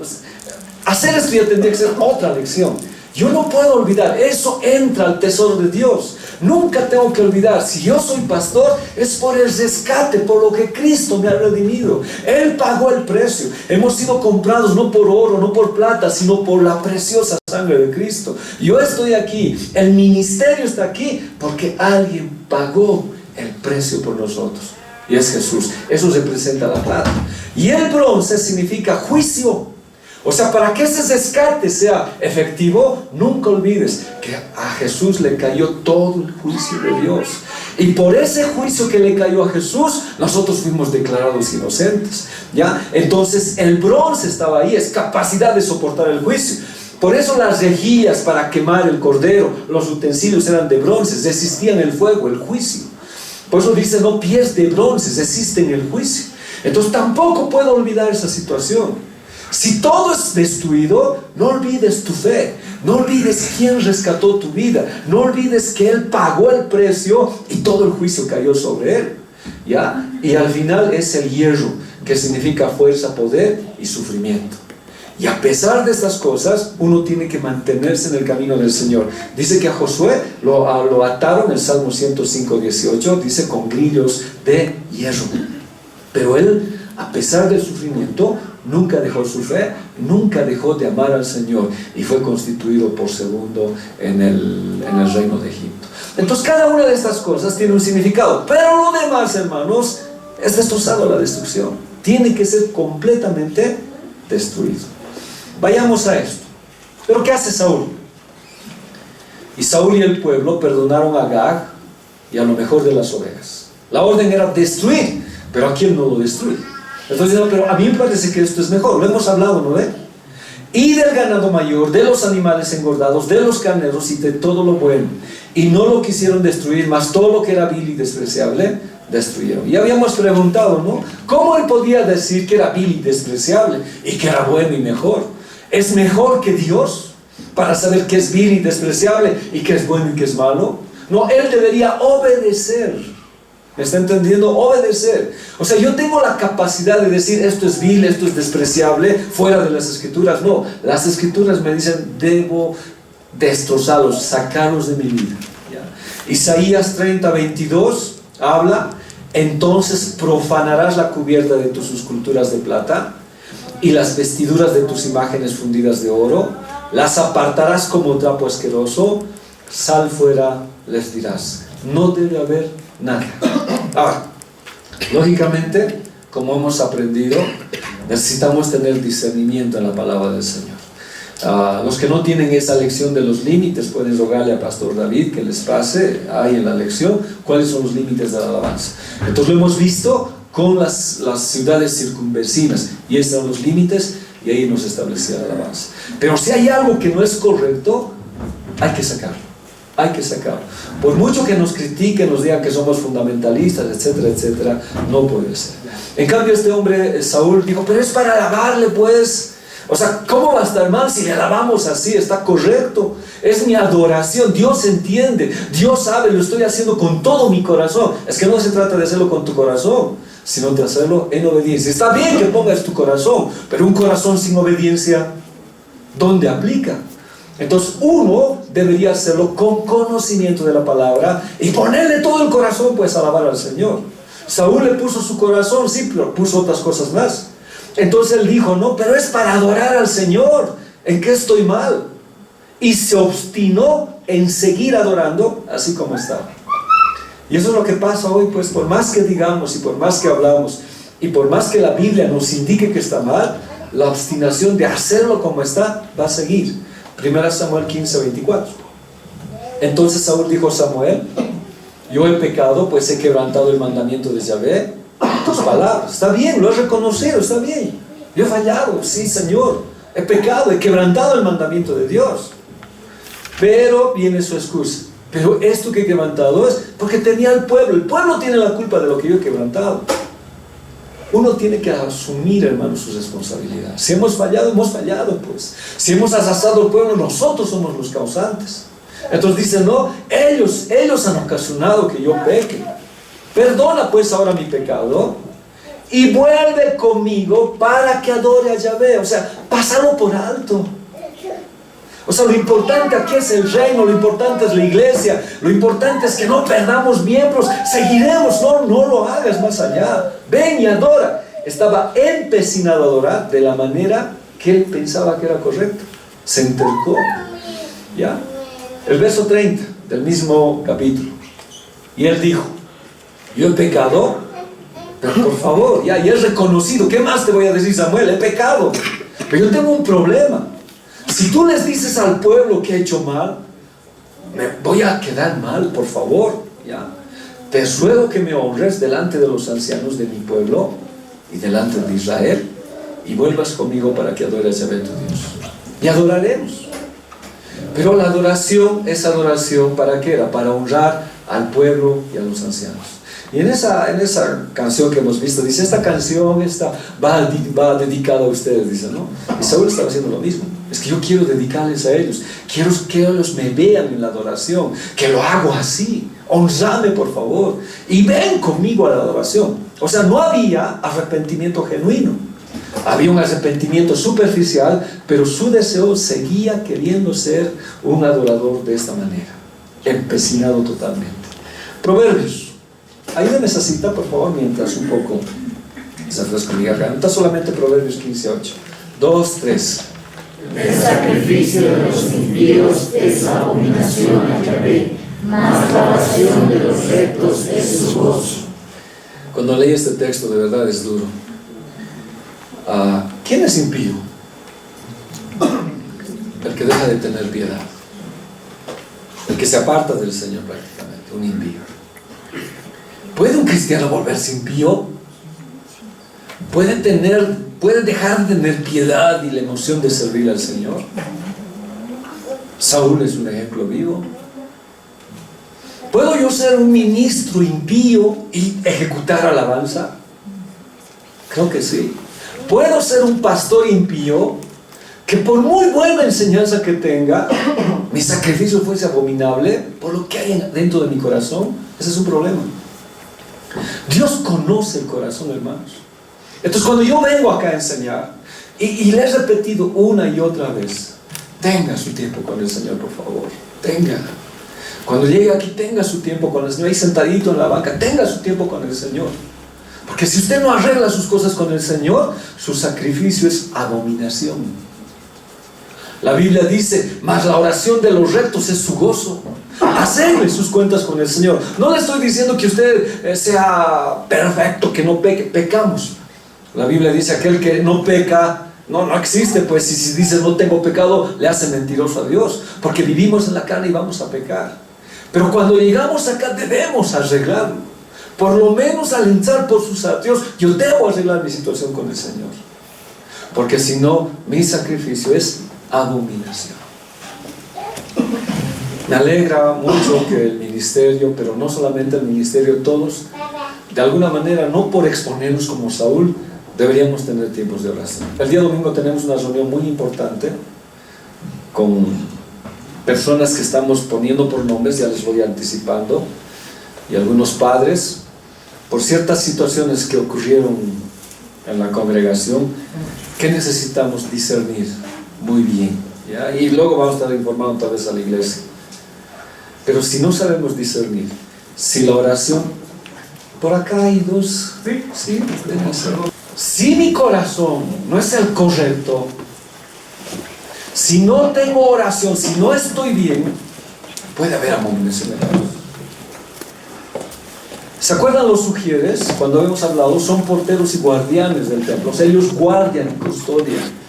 Hacer esto ya tendría que ser otra lección. Yo no puedo olvidar, eso entra al tesoro de Dios. Nunca tengo que olvidar, si yo soy pastor, es por el rescate, por lo que Cristo me ha redimido. Él pagó el precio. Hemos sido comprados no por oro, no por plata, sino por la preciosa sangre de Cristo. Yo estoy aquí, el ministerio está aquí, porque alguien pagó el precio por nosotros. Y es Jesús. Eso representa la plata. Y el bronce significa juicio. O sea, para que ese rescate sea efectivo, nunca olvides que a Jesús le cayó todo el juicio de Dios. Y por ese juicio que le cayó a Jesús, nosotros fuimos declarados inocentes, ¿ya? Entonces el bronce estaba ahí, es capacidad de soportar el juicio. Por eso las rejillas para quemar el cordero, los utensilios eran de bronce, resistían el fuego, el juicio. Por eso dice, no pies de bronce, resisten el juicio. Entonces tampoco puedo olvidar esa situación. Si todo es destruido, no olvides tu fe, no olvides quién rescató tu vida, no olvides que Él pagó el precio y todo el juicio cayó sobre Él, ¿ya? Y al final es el hierro, que significa fuerza, poder y sufrimiento. Y a pesar de estas cosas, uno tiene que mantenerse en el camino del Señor. Dice que a Josué lo ataron, el Salmo 105:18, dice con grillos de hierro. Pero él, a pesar del sufrimiento, nunca dejó su fe, nunca dejó de amar al Señor y fue constituido por segundo en el reino de Egipto. Entonces cada una de estas cosas tiene un significado, pero lo demás, hermanos, es destrozado a la destrucción. Tiene que ser completamente destruido. Vayamos a esto. ¿Pero qué hace Saúl? Y Saúl y el pueblo perdonaron a Agag y a lo mejor de las ovejas. La orden era destruir, pero ¿a quién no lo destruye? Entonces, no, pero a mí me parece que esto es mejor. Lo hemos hablado, ¿no ve? Y del ganado mayor, de los animales engordados, de los carneros y de todo lo bueno. Y no lo quisieron destruir, mas todo lo que era vil y despreciable, destruyeron. Y habíamos preguntado, ¿no? ¿Cómo él podía decir que era vil y despreciable y que era bueno y mejor? ¿Es mejor que Dios para saber qué es vil y despreciable y qué es bueno y qué es malo? No, él debería obedecer. ¿Me está entendiendo? Obedecer. O sea, yo tengo la capacidad de decir esto es vil, esto es despreciable, fuera de las escrituras. No, las escrituras me dicen debo destrozarlos, sacarlos de mi vida, ¿ya? Isaías 30:22 habla, entonces profanarás la cubierta de tus esculturas de plata y las vestiduras de tus imágenes fundidas de oro, las apartarás como trapo asqueroso, sal fuera, les dirás. No debe haber nada. Ahora, lógicamente, como hemos aprendido, necesitamos tener discernimiento en la palabra del Señor. Los que no tienen esa lección de los límites pueden rogarle a Pastor David que les pase ahí en la lección cuáles son los límites de la alabanza. Entonces lo hemos visto con las ciudades circunvecinas, y estos son los límites, y ahí nos establecía la alabanza. Pero si hay algo que no es correcto, hay que sacarlo. Hay que sacarlo. Por mucho que nos critiquen, nos digan que somos fundamentalistas, etcétera, etcétera, no puede ser. En cambio este hombre, Saúl, dijo, pero es para alabarle pues. O sea, ¿cómo va a estar mal si le alabamos así? Está correcto. Es mi adoración. Dios entiende. Dios sabe, lo estoy haciendo con todo mi corazón. Es que no se trata de hacerlo con tu corazón, sino de hacerlo en obediencia. Está bien que pongas tu corazón, pero un corazón sin obediencia, ¿dónde aplica? Entonces uno debería hacerlo con conocimiento de la palabra y ponerle todo el corazón, pues, a alabar al Señor. Saúl le puso su corazón, sí, pero puso otras cosas más. Entonces él dijo, no, pero es para adorar al Señor. ¿En qué estoy mal? Y se obstinó en seguir adorando así como estaba. Y eso es lo que pasa hoy, pues, por más que digamos y por más que hablamos y por más que la Biblia nos indique que está mal, la obstinación de hacerlo como está va a seguir. 1 Samuel 15:24. Entonces Saúl dijo a Samuel, yo he pecado, pues he quebrantado el mandamiento de Yahvé, tus palabras. Está bien, lo he reconocido, está bien. Yo he fallado, sí, Señor, he pecado, he quebrantado el mandamiento de Dios. Pero viene su excusa. Pero esto que he quebrantado es porque tenía el pueblo tiene la culpa de lo que yo he quebrantado. Uno tiene que asumir, hermano, su responsabilidad. Si hemos fallado, pues. Si hemos arrasado al pueblo, nosotros somos los causantes. Entonces dice, no, ellos han ocasionado que yo peque. Perdona pues ahora mi pecado y vuelve conmigo para que adore a Yahvé. O sea, pásalo por alto. O sea, lo importante aquí es el reino, lo importante es la iglesia, lo importante es que no perdamos miembros, seguiremos, no lo hagas más allá. Ven y adora. Estaba empecinado a adorar de la manera que él pensaba que era correcto. Se entercó. ¿Ya? El verso 30 del mismo capítulo. Y él dijo, yo he pecado, pero por favor, ya he reconocido. ¿Qué más te voy a decir, Samuel? He pecado. Pero yo tengo un problema. Si tú les dices al pueblo que he hecho mal, me voy a quedar mal, por favor. ¿Ya? Te ruego que me honres delante de los ancianos de mi pueblo y delante de Israel, y vuelvas conmigo para que adores a tu Dios. Y adoraremos. Pero la adoración es adoración, ¿para qué era? Para honrar al pueblo y a los ancianos. Y en esa canción que hemos visto, dice, esta canción va dedicada a ustedes, dice, ¿no? Y Saúl estaba haciendo lo mismo. Es que yo quiero dedicarles a ellos. Quiero que ellos me vean en la adoración, que lo hago así. Honrame, por favor. Y ven conmigo a la adoración. O sea, no había arrepentimiento genuino. Había un arrepentimiento superficial, pero su deseo seguía queriendo ser un adorador de esta manera, empecinado totalmente. Proverbios. Ayúdenme esa cita, por favor, mientras un poco se fresca mi garganta. Solamente Proverbios 15:8. 2, 3.
El sacrificio de los impíos es abominación a Yahvé, mas la oración de los rectos es su gozo.
Cuando leí este texto, de verdad es duro. ¿Quién es impío? El que deja de tener piedad, el que se aparta del Señor prácticamente, un impío. ¿Puede un cristiano volverse impío? ¿Puede dejar de tener piedad y la emoción de servir al Señor? Saúl es un ejemplo vivo. ¿Puedo yo ser un ministro impío y ejecutar alabanza? Creo que sí. ¿Puedo ser un pastor impío que por muy buena enseñanza que tenga, mi sacrificio fuese abominable por lo que hay dentro de mi corazón? Ese es un problema. Dios conoce el corazón, hermanos. Entonces, cuando yo vengo acá a enseñar, y le he repetido una y otra vez, tenga su tiempo con el Señor, por favor. Tenga. Cuando llegue aquí, tenga su tiempo con el Señor. Ahí sentadito en la banca, tenga su tiempo con el Señor. Porque si usted no arregla sus cosas con el Señor, su sacrificio es abominación. La Biblia dice, mas la oración de los rectos es su gozo. Arregle sus cuentas con el Señor. No le estoy diciendo que usted sea perfecto, que no peque. Pecamos. La Biblia dice, aquel que no peca, no existe. Pues si dice no tengo pecado, le hace mentiroso a Dios. Porque vivimos en la carne y vamos a pecar. Pero cuando llegamos acá debemos arreglarlo. Por lo menos al entrar por sus atrios, yo debo arreglar mi situación con el Señor. Porque si no, mi sacrificio es abominación. Me alegra mucho que el ministerio, pero no solamente el ministerio, todos, de alguna manera, no por exponernos como Saúl, deberíamos tener tiempos de oración. El día domingo tenemos una reunión muy importante con personas que estamos poniendo por nombres, ya les voy anticipando, y algunos padres, por ciertas situaciones que ocurrieron en la congregación, que necesitamos discernir muy bien, ¿ya? Y luego vamos a estar informando otra vez a la iglesia. Pero si no sabemos discernir, si la oración, por acá hay dos, sí, si mi corazón no es el correcto, si no tengo oración, si no estoy bien, puede haber abominación. ¿Se acuerdan los sugieres? Cuando hemos hablado, son porteros y guardianes del templo. O sea, ellos guardian y custodian.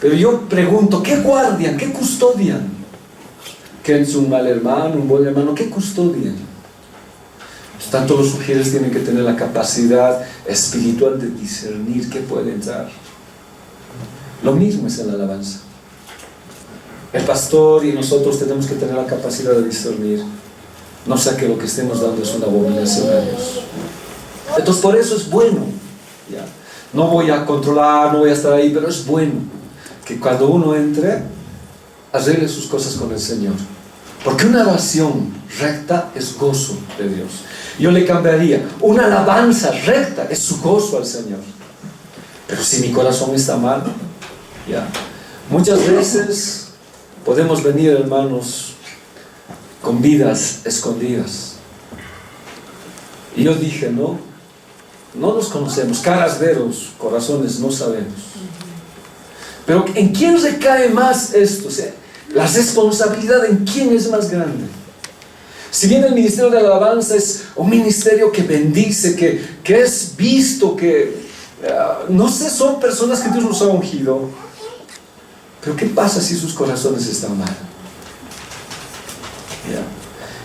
Pero yo pregunto, ¿qué guardian? ¿Qué custodian? ¿Que es un mal hermano, un buen hermano? ¿Qué custodian? Tanto los sugieres tienen que tener la capacidad espiritual de discernir qué puede entrar. Lo mismo es en la alabanza. El pastor y nosotros tenemos que tener la capacidad de discernir. No sea que lo que estemos dando es una abominación a Dios. Entonces por eso es bueno, ¿ya? No voy a controlar, no voy a estar ahí, pero es bueno que cuando uno entre, arregle sus cosas con el Señor. Porque una oración recta es gozo de Dios. Yo le cambiaría, una alabanza recta es su gozo al Señor. Pero si mi corazón está mal, ¿ya? Muchas veces podemos venir, hermanos, con vidas escondidas. Y yo dije, no nos conocemos, caras veros, corazones no sabemos. Pero ¿en quién recae más esto? O sea, la responsabilidad, ¿en quién es más grande? Si bien el ministerio de la alabanza es un ministerio que bendice, que es visto, no sé, son personas que Dios los ha ungido, pero ¿qué pasa si sus corazones están mal? ¿Ya?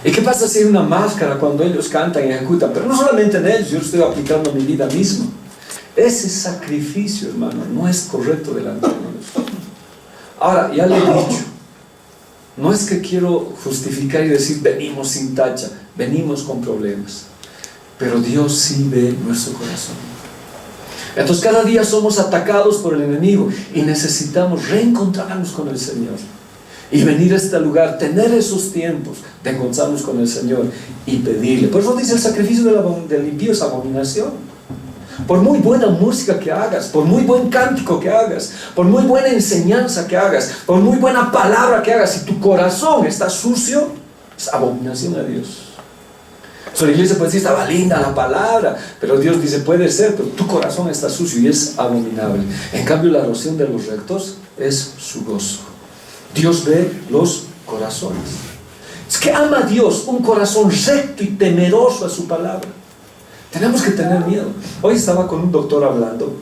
¿Y qué pasa si hay una máscara cuando ellos cantan y ejecutan? Pero no solamente en ellos, yo lo estoy aplicando a mi vida misma. Ese sacrificio, hermano, no es correcto delante de Dios. Ahora, ya le he dicho, no es que quiero justificar y decir venimos sin tacha, venimos con problemas, pero Dios sí ve nuestro corazón. Entonces cada día somos atacados por el enemigo y necesitamos reencontrarnos con el Señor y venir a este lugar, tener esos tiempos de encontrarnos con el Señor y pedirle. Por eso dice, el sacrificio del impío es abominación. Por muy buena música que hagas, por muy buen cántico que hagas, por muy buena enseñanza que hagas, por muy buena palabra que hagas, si tu corazón está sucio, es abominación a Dios. So, la iglesia puede decir, estaba linda la palabra, pero Dios dice, puede ser, pero tu corazón está sucio y es abominable. En cambio, la oración de los rectos es su gozo. Dios ve los corazones. Es que ama a Dios un corazón recto y temeroso a su palabra. Tenemos que tener miedo. Hoy estaba con un doctor hablando,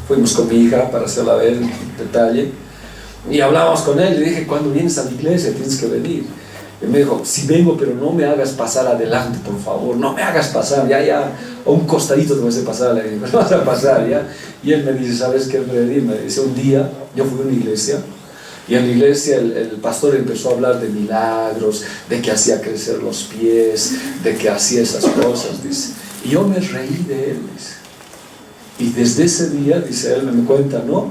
fuimos con mi hija para hacerla ver en detalle, y hablábamos con él. Le dije, cuando vienes a la iglesia tienes que venir. Y me dijo, sí vengo, pero no me hagas pasar adelante, por favor, no me hagas pasar, ya, a un costadito te vas a pasar, le digo, no vas a pasar, ya. Y él me dice, ¿sabes qué, Freddy? Me dice, un día yo fui a una iglesia, y en la iglesia el pastor empezó a hablar de milagros, de que hacía crecer los pies, de que hacía esas cosas, dice. Y yo me reí de él, dice. Y desde ese día, dice él, me cuenta, no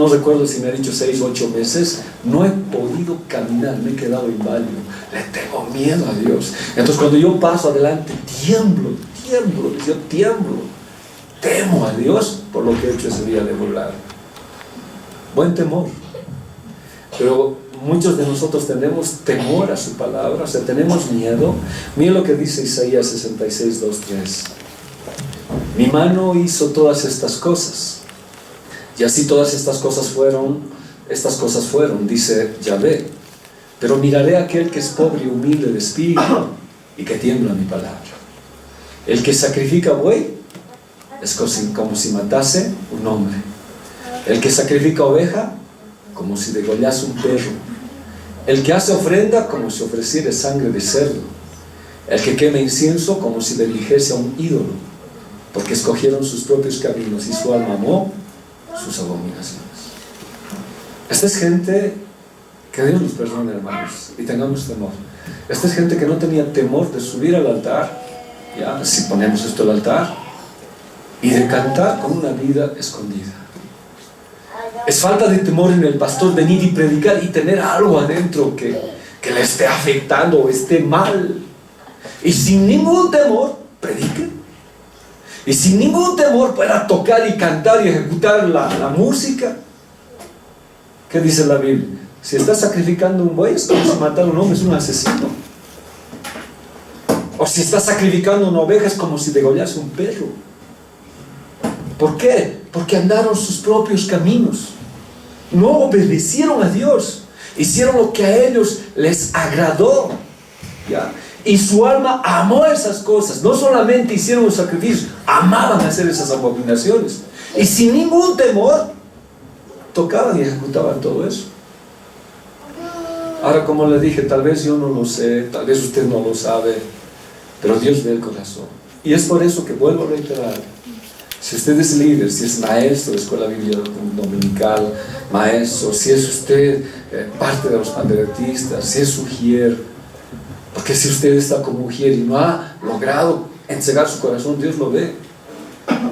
recuerdo si me ha dicho 6 o 8 meses, no he podido caminar, me he quedado inválido. Le tengo miedo a Dios. Entonces cuando yo paso adelante, tiemblo, dice, yo temo a Dios por lo que he hecho ese día de volar. Buen temor. Pero muchos de nosotros tenemos temor a su palabra, o sea, tenemos miedo. Miren lo que dice Isaías 66, 2, 3. Mi mano hizo todas estas cosas, y así todas estas cosas fueron, dice Yahvé. Pero miraré a aquel que es pobre y humilde de espíritu y que tiembla mi palabra. El que sacrifica buey es como si matase un hombre. El que sacrifica oveja, como si degollase un perro. El que hace ofrenda, como si ofreciera sangre de cerdo. El que quema incienso, como si bendijese a un ídolo, porque escogieron sus propios caminos y su alma amó sus abominaciones. Esta es gente, que Dios nos perdone, hermanos, y tengamos temor. Esta es gente que no tenía temor de subir al altar, ya, si ponemos esto al altar, y de cantar con una vida escondida. Es falta de temor en el pastor venir y predicar y tener algo adentro que le esté afectando o esté mal. Y sin ningún temor, predique. Y sin ningún temor pueda tocar y cantar y ejecutar la música. ¿Qué dice la Biblia? Si está sacrificando un buey, es como si matar a un hombre, es un asesino. O si está sacrificando una oveja, es como si degollase un perro. ¿Por qué? Porque andaron sus propios caminos. No obedecieron a Dios. Hicieron lo que a ellos les agradó, ¿ya? Y su alma amó esas cosas. No solamente hicieron los sacrificios, amaban hacer esas abominaciones. Y sin ningún temor, tocaban y ejecutaban todo eso. Ahora, como le dije, tal vez yo no lo sé, tal vez usted no lo sabe, pero Dios ve el corazón. Y es por eso que vuelvo a reiterar, si usted es líder, si es maestro de escuela bíblica dominical, maestro, si es usted parte de los panderetistas, si es ujier, porque si usted está como ujier y no ha logrado encegar su corazón, Dios lo ve.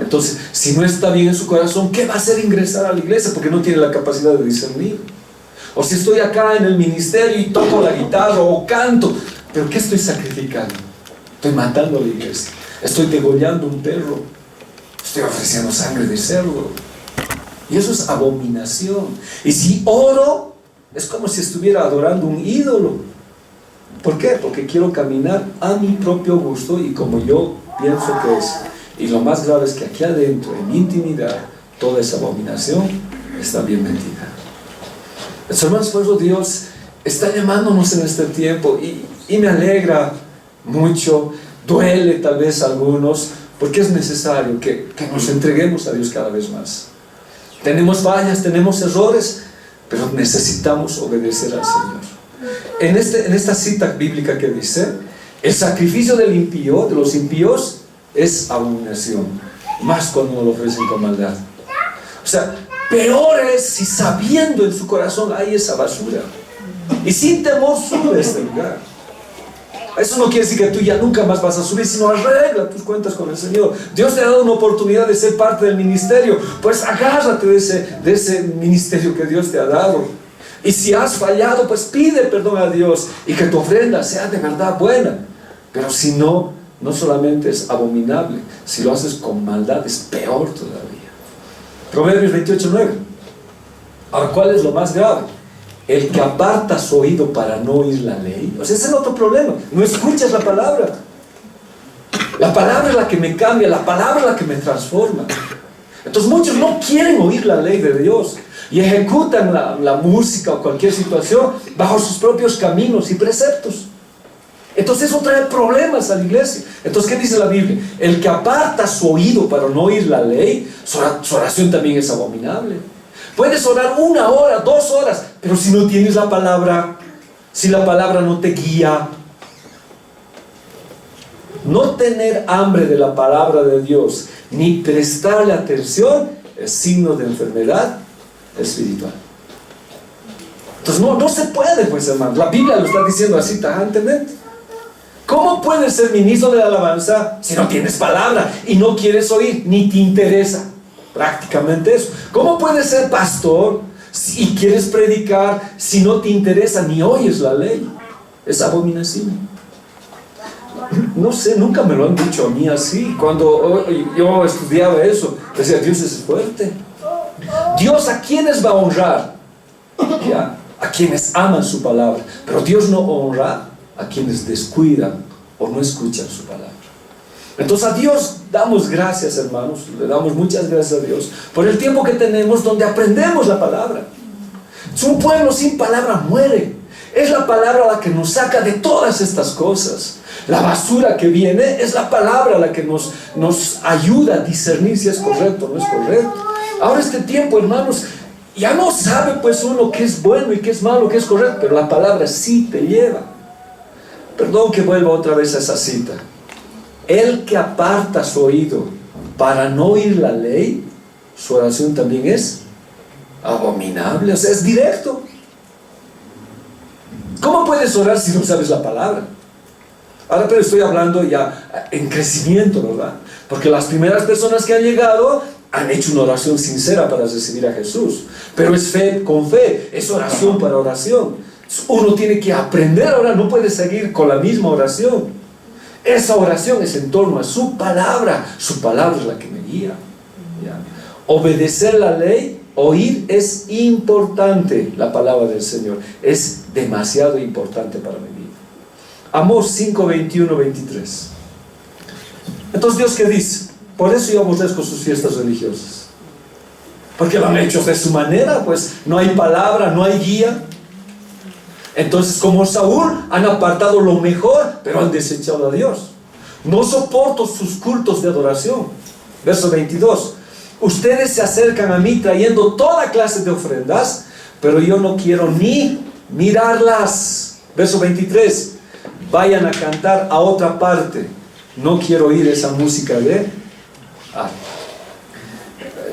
Entonces, si no está bien en su corazón, ¿qué va a hacer ingresar a la iglesia? Porque no tiene la capacidad de discernir. O si estoy acá en el ministerio y toco la guitarra o canto, ¿pero qué estoy sacrificando? Estoy matando a la iglesia, estoy degollando un perro, estoy ofreciendo sangre de cerdo. Y eso es abominación. Y si oro, es como si estuviera adorando un ídolo. ¿Por qué? Porque quiero caminar a mi propio gusto y como yo pienso que es. Y lo más grave es que aquí adentro, en mi intimidad, toda esa abominación está bien metida. Hermanos, por eso Dios está llamándonos en este tiempo y me alegra mucho, duele tal vez a algunos, porque es necesario que nos entreguemos a Dios cada vez más. Tenemos fallas, tenemos errores, pero necesitamos obedecer al Señor. En esta cita bíblica que dice, el sacrificio del impío, de los impíos, es abominación, más cuando lo ofrecen con maldad. O sea, peor es si sabiendo en su corazón hay esa basura y sin temor sube a este lugar. Eso no quiere decir que tú ya nunca más vas a subir, sino arregla tus cuentas con el Señor. Dios te ha dado una oportunidad de ser parte del ministerio, pues agárrate de ese ministerio que Dios te ha dado. Y si has fallado, pues pide perdón a Dios y que tu ofrenda sea de verdad buena. Pero si no, no solamente es abominable, si lo haces con maldad es peor todavía. Proverbios 28:9. Ahora, ¿cuál es lo más grave? El que aparta su oído para no oír la ley. O sea, ese es otro problema. No escuchas la palabra. La palabra es la que me cambia, la palabra es la que me transforma. Entonces muchos no quieren oír la ley de Dios y ejecutan la música o cualquier situación bajo sus propios caminos y preceptos. Entonces eso trae problemas a la iglesia. Entonces, ¿qué dice la Biblia? El que aparta su oído para no oír la ley, su oración también es abominable. Puedes orar 1 hora, 2 horas, pero si no tienes la palabra, si la palabra no te guía, no tener hambre de la palabra de Dios, ni prestarle atención, es signo de enfermedad espiritual. Entonces no se puede, pues, hermano. La Biblia lo está diciendo así tajantemente. ¿Cómo puedes ser ministro de la alabanza si no tienes palabra y no quieres oír, ni te interesa? Prácticamente eso. ¿Cómo puedes ser pastor y quieres predicar si no te interesa ni oyes la ley? Es abominación. No sé, nunca me lo han dicho a mí así. Cuando yo estudiaba eso, decía, Dios es fuerte. Dios, ¿a quiénes va a honrar? ¿Ya? A quienes aman su palabra. Pero Dios no honra a quienes descuidan o no escuchan su palabra. Entonces a Dios damos gracias, hermanos, le damos muchas gracias a Dios por el tiempo que tenemos donde aprendemos la palabra. Un pueblo sin palabra muere. Es la palabra la que nos saca de todas estas cosas. La basura que viene es la palabra la que nos ayuda a discernir si es correcto o no es correcto. Ahora este tiempo, hermanos, ya no sabe pues uno qué es bueno y qué es malo, qué es correcto, pero la palabra sí te lleva. Perdón que vuelva otra vez a esa cita. El que aparta su oído para no oír la ley, su oración también es abominable, o sea, es directo. ¿Cómo puedes orar si no sabes la palabra? Ahora, pero estoy hablando ya en crecimiento, ¿verdad? Porque las primeras personas que han llegado han hecho una oración sincera para recibir a Jesús. Pero es fe con fe, es oración para oración. Uno tiene que aprender a orar, no puede seguir con la misma oración. Esa oración es en torno a su palabra es la que me guía. ¿Ya? Obedecer la ley, oír es importante, la palabra del Señor, es demasiado importante para mi vida. Amós 5, 21, 23. Entonces Dios, ¿qué dice? Por eso yo aborrezco sus fiestas religiosas, porque lo han hecho de su manera, pues no hay palabra, no hay guía. Entonces, como Saúl, han apartado lo mejor, pero han desechado a Dios. No soporto sus cultos de adoración. Verso 22. Ustedes se acercan a mí trayendo toda clase de ofrendas, pero yo no quiero ni mirarlas. Verso 23. Vayan a cantar a otra parte. No quiero oír esa música de arte.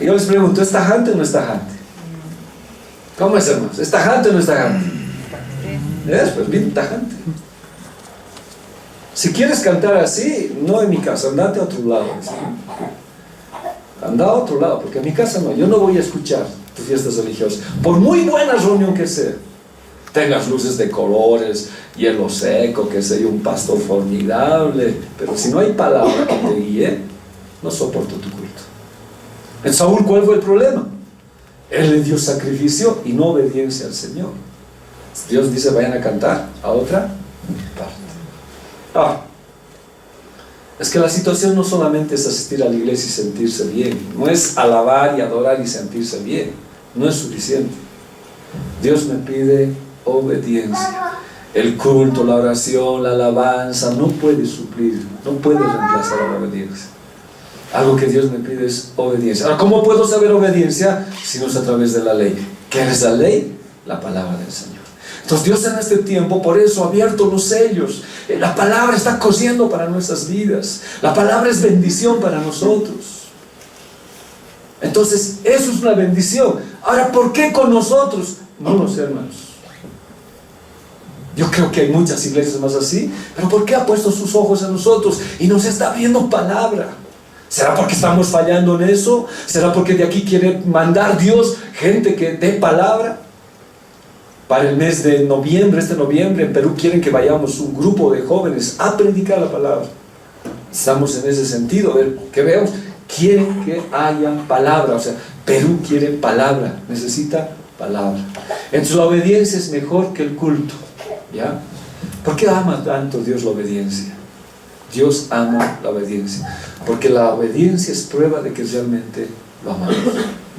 Yo les pregunto, ¿es tajante o no es tajante? ¿Cómo es, hermanos? ¿Es tajante o no es tajante? Es pues bien tajante. Si quieres cantar así, no en mi casa, andate a otro lado. ¿Sí? Anda a otro lado, porque en mi casa no, yo no voy a escuchar tus fiestas religiosas, por muy buena reunión que sea. Tengas luces de colores, hielo seco, que sea un pastor formidable, pero si no hay palabra que te guíe, no soporto tu culto. En Saúl, ¿cuál fue el problema? Él le dio sacrificio y no obediencia al Señor. Dios dice, vayan a cantar a otra parte. Es que la situación no solamente es asistir a la iglesia y sentirse bien, no es alabar y adorar y sentirse bien, no es suficiente. Dios me pide obediencia. El culto, la oración, la alabanza no puede suplir, no puede reemplazar a la obediencia. Algo que Dios me pide es obediencia. Ahora, ¿cómo puedo saber obediencia? Si no es a través de la ley. ¿Qué es la ley? La palabra del Señor. Entonces Dios en este tiempo, por eso, ha abierto los sellos. La palabra está cosiendo para nuestras vidas. La palabra es bendición para nosotros. Entonces, eso es una bendición. Ahora, ¿por qué con nosotros? No lo sé, hermanos. Yo creo que hay muchas iglesias más así, pero ¿por qué ha puesto sus ojos en nosotros y nos está abriendo palabra? ¿Será porque estamos fallando en eso? ¿Será porque de aquí quiere mandar Dios gente que dé palabra? Para el mes de noviembre, este noviembre, en Perú quieren que vayamos un grupo de jóvenes a predicar la palabra. Estamos en ese sentido, a ver, que veamos, quieren que haya palabra, o sea, Perú quiere palabra, necesita palabra. Entonces la obediencia es mejor que el culto, ¿ya? ¿Por qué ama tanto Dios la obediencia? Dios ama la obediencia, porque la obediencia es prueba de que realmente lo amamos,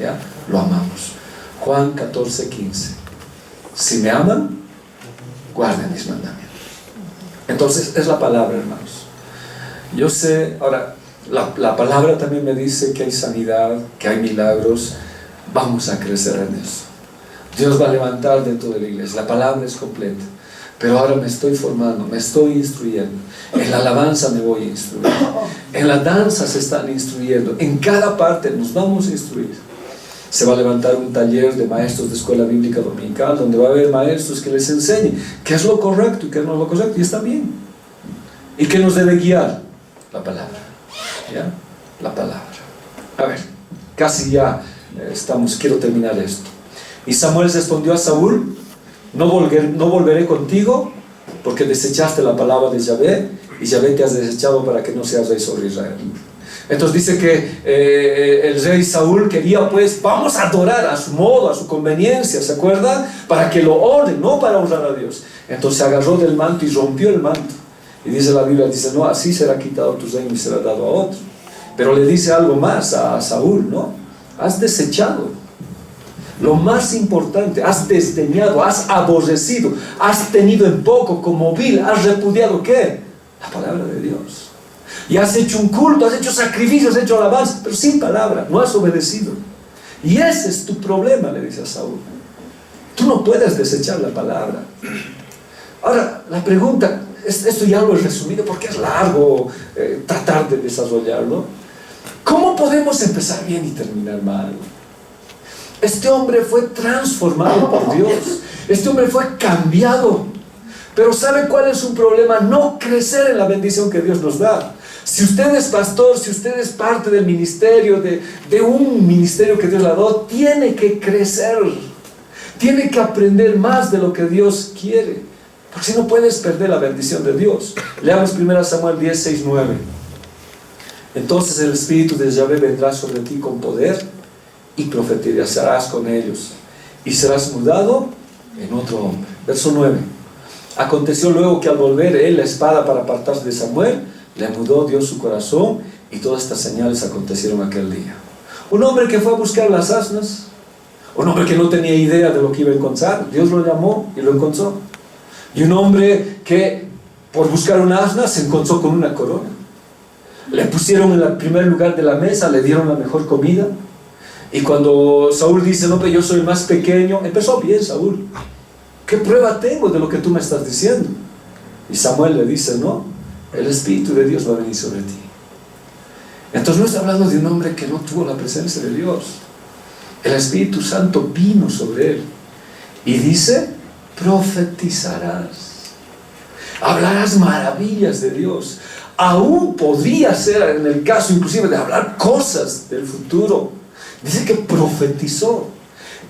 ¿ya? Lo amamos. Juan 14:15. Si me aman, guarden mis mandamientos. Entonces es la palabra, hermanos. Yo sé, ahora, la palabra también me dice que hay sanidad, que hay milagros. Vamos a crecer en eso. Dios va a levantar dentro de la iglesia. La palabra es completa. Pero ahora me estoy formando, me estoy instruyendo. En la alabanza me voy a instruir. En la danza se están instruyendo. En cada parte nos vamos a instruir. Se va a levantar un taller de maestros de escuela bíblica dominical, donde va a haber maestros que les enseñen qué es lo correcto y qué no es lo correcto, y está bien. ¿Y qué nos debe guiar? La palabra, ¿ya? La palabra. A ver, casi ya estamos, quiero terminar esto. Y Samuel respondió a Saúl, no volveré contigo, porque desechaste la palabra de Yahvé, y Yahvé te has desechado para que no seas rey sobre Israel. Entonces dice que el rey Saúl quería, pues, vamos a adorar a su modo, a su conveniencia, ¿se acuerdan? Para que lo honren, no para honrar a Dios. Entonces se agarró del manto y rompió el manto. Y dice la Biblia, dice, no, así será quitado tu reino y será dado a otro. Pero le dice algo más a Saúl, ¿no? Has desechado lo más importante, has desdeñado, has aborrecido, has tenido en poco como vil, has repudiado, ¿qué? La palabra de Dios. Y has hecho un culto, has hecho sacrificios, has hecho alabanza, pero sin palabra, no has obedecido. Y ese es tu problema, le dice a Saúl. Tú no puedes desechar la palabra. Ahora, la pregunta, esto ya lo he resumido porque es largo tratar de desarrollarlo. ¿Cómo podemos empezar bien y terminar mal? Este hombre fue transformado por Dios. Este hombre fue cambiado. Pero ¿sabe cuál es un problema? No crecer en la bendición que Dios nos da. Si usted es pastor, si usted es parte del ministerio, de un ministerio que Dios le ha dado, tiene que crecer. Tiene que aprender más de lo que Dios quiere. Porque si no puedes perder la bendición de Dios. Leamos 1 Samuel 10:6-9. Entonces el Espíritu de Yahvé vendrá sobre ti con poder y profetizarás con ellos. Y serás mudado en otro hombre. Verso 9. Aconteció luego que al volver él la espada para apartarse de Samuel, le mudó Dios su corazón, y todas estas señales acontecieron aquel día. Un hombre que fue a buscar las asnas, un hombre que no tenía idea de lo que iba a encontrar, Dios lo llamó y lo encontró. Y un hombre que por buscar una asna se encontró con una corona. Le pusieron en el primer lugar de la mesa, le dieron la mejor comida. Y cuando Saúl dice, no, pero yo soy el más pequeño, empezó bien Saúl. ¿Qué prueba tengo de lo que tú me estás diciendo? Y Samuel le dice, no, el Espíritu de Dios va a venir sobre ti. Entonces no está hablando de un hombre que no tuvo la presencia de Dios. El Espíritu Santo vino sobre él. Y dice, profetizarás. Hablarás maravillas de Dios. Aún podría ser en el caso inclusive de hablar cosas del futuro. Dice que profetizó.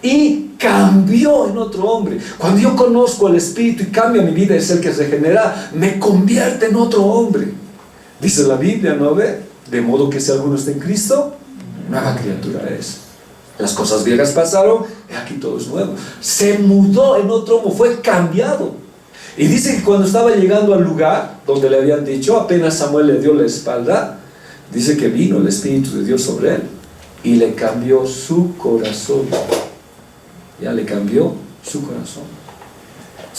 Y cambió en otro hombre. Cuando yo conozco el Espíritu y cambia mi vida, es el que regenera, me convierte en otro hombre. Dice la Biblia, ¿no ve? De modo que si alguno está en Cristo, nueva criatura es. Las cosas viejas pasaron, y aquí todo es nuevo. Se mudó en otro modo, fue cambiado. Y dice que cuando estaba llegando al lugar donde le habían dicho, apenas Samuel le dio la espalda, dice que vino el Espíritu de Dios sobre él y le cambió su corazón. Ya le cambió su corazón.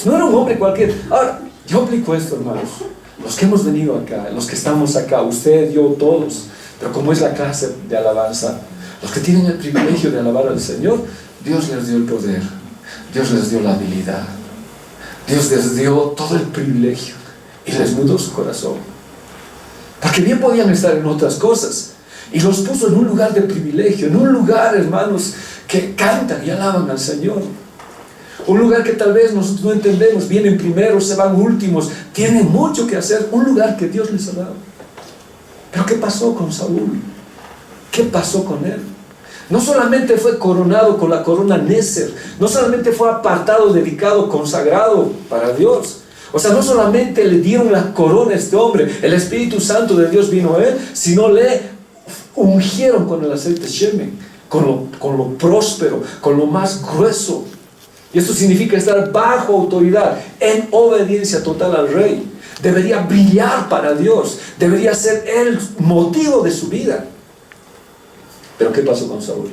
No era un hombre cualquiera. Ahora, yo aplico esto, hermanos. Los que hemos venido acá, los que estamos acá, usted, yo, todos, pero como es la clase de alabanza, los que tienen el privilegio de alabar al Señor, Dios les dio el poder, Dios les dio la habilidad, Dios les dio todo el privilegio y les mudó su corazón. Porque bien podían estar en otras cosas y los puso en un lugar de privilegio, en un lugar, hermanos, que cantan y alaban al Señor. Un lugar que tal vez nosotros no entendemos, vienen primeros, se van últimos, tienen mucho que hacer, un lugar que Dios les ha dado. Pero ¿qué pasó con Saúl? ¿Qué pasó con él? No solamente fue coronado con la corona Nézer, no solamente fue apartado, dedicado, consagrado para Dios. O sea, no solamente le dieron la corona a este hombre, el Espíritu Santo de Dios vino a él, sino le ungieron con el aceite Shemen, con lo próspero, con lo más grueso. Y esto significa estar bajo autoridad, en obediencia total al rey. Debería brillar para Dios, debería ser el motivo de su vida. Pero ¿qué pasó con Saúl?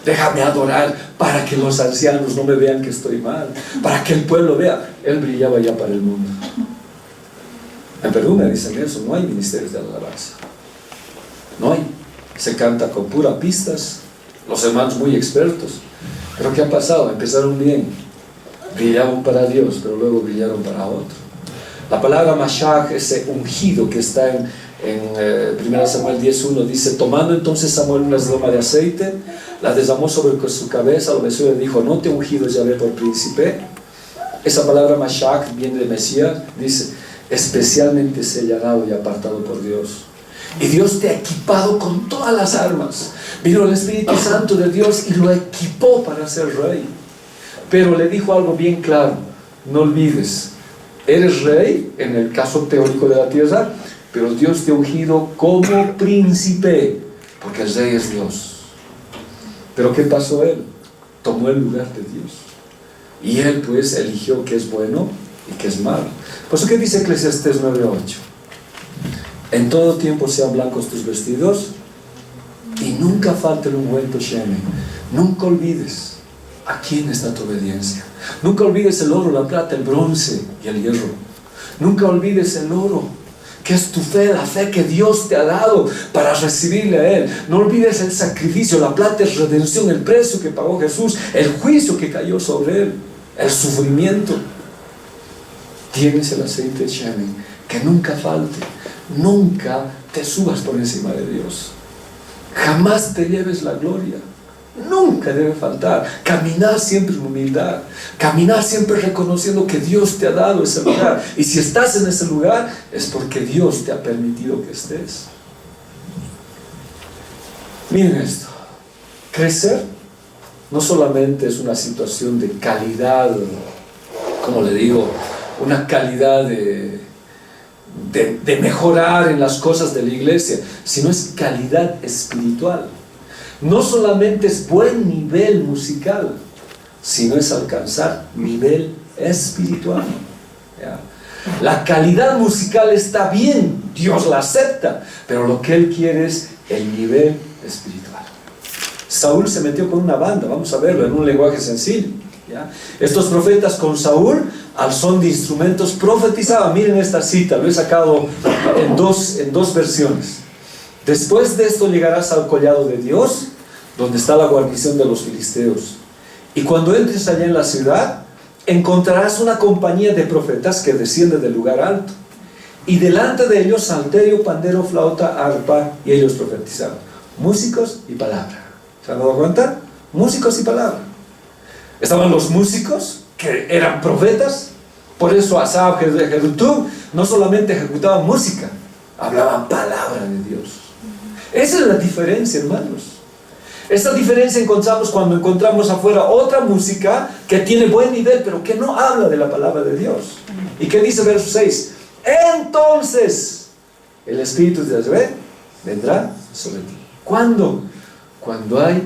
Déjame adorar para que los ancianos no me vean que estoy mal, para que el pueblo vea. Él brillaba ya para el mundo. En Perú me dicen eso, no hay ministerios de alabanza. No hay. Se canta con puras pistas, los hermanos muy expertos. Pero ¿qué ha pasado? Empezaron bien, brillaban para Dios, pero luego brillaron para otro. La palabra Mashach, ese ungido que está en 1 Samuel 10:1, dice: tomando entonces Samuel una esdoma de aceite, la derramó sobre su cabeza, lo besó y le dijo: no te he ungido Yahvé por príncipe. Esa palabra Mashach viene de Mesías, dice especialmente sellado y apartado por Dios. Y Dios te ha equipado con todas las armas. Vino el Espíritu Santo de Dios y lo equipó para ser rey. Pero le dijo algo bien claro: no olvides, eres rey en el caso teórico de la tierra, pero Dios te ha ungido como príncipe, porque el rey es Dios. Pero ¿qué pasó él? Tomó el lugar de Dios. Y él pues eligió qué es bueno y qué es malo. Por eso, ¿qué dice Eclesiastés 9:8? En todo tiempo sean blancos tus vestidos y nunca falte el ungüento Shemen. Nunca olvides a quién está tu obediencia. Nunca olvides el oro, la plata, el bronce y el hierro. Nunca olvides el oro, que es tu fe, la fe que Dios te ha dado para recibirle a Él. No olvides el sacrificio, la plata es redención, el precio que pagó Jesús, el juicio que cayó sobre Él, el sufrimiento. Tienes el aceite Shemen, que nunca falte. Nunca te subas por encima de Dios. Jamás te lleves la gloria. Nunca debe faltar. Caminar siempre en humildad. Caminar siempre reconociendo que Dios te ha dado ese lugar. Y si estás en ese lugar, es porque Dios te ha permitido que estés. Miren esto. Crecer no solamente es una situación de calidad, como le digo, una calidad de mejorar en las cosas de la iglesia, sino es calidad espiritual. No solamente es buen nivel musical, sino es alcanzar nivel espiritual. ¿Ya? La calidad musical está bien, Dios la acepta, pero lo que Él quiere es el nivel espiritual. Saúl se metió con una banda, vamos a verlo en un lenguaje sencillo. ¿Ya? Estos profetas con Saúl, al son de instrumentos, profetizaban. Miren esta cita, lo he sacado en dos versiones. Después de esto llegarás al collado de Dios, donde está la guarnición de los filisteos. Y cuando entres allá en la ciudad, encontrarás una compañía de profetas que desciende del lugar alto. Y delante de ellos salterio, pandero, flauta, arpa, y ellos profetizaban. Músicos y palabra. ¿Se han dado cuenta? Músicos y palabra. Estaban los músicos, que eran profetas. Por eso Asaf, Jedutun, no solamente ejecutaban música, hablaban palabra de Dios. Esa es la diferencia, hermanos. Esta diferencia encontramos cuando encontramos afuera otra música que tiene buen nivel, pero que no habla de la palabra de Dios. ¿Y qué dice verso 6? Entonces el Espíritu de Yahvé vendrá sobre ti. ¿Cuándo? Cuando hay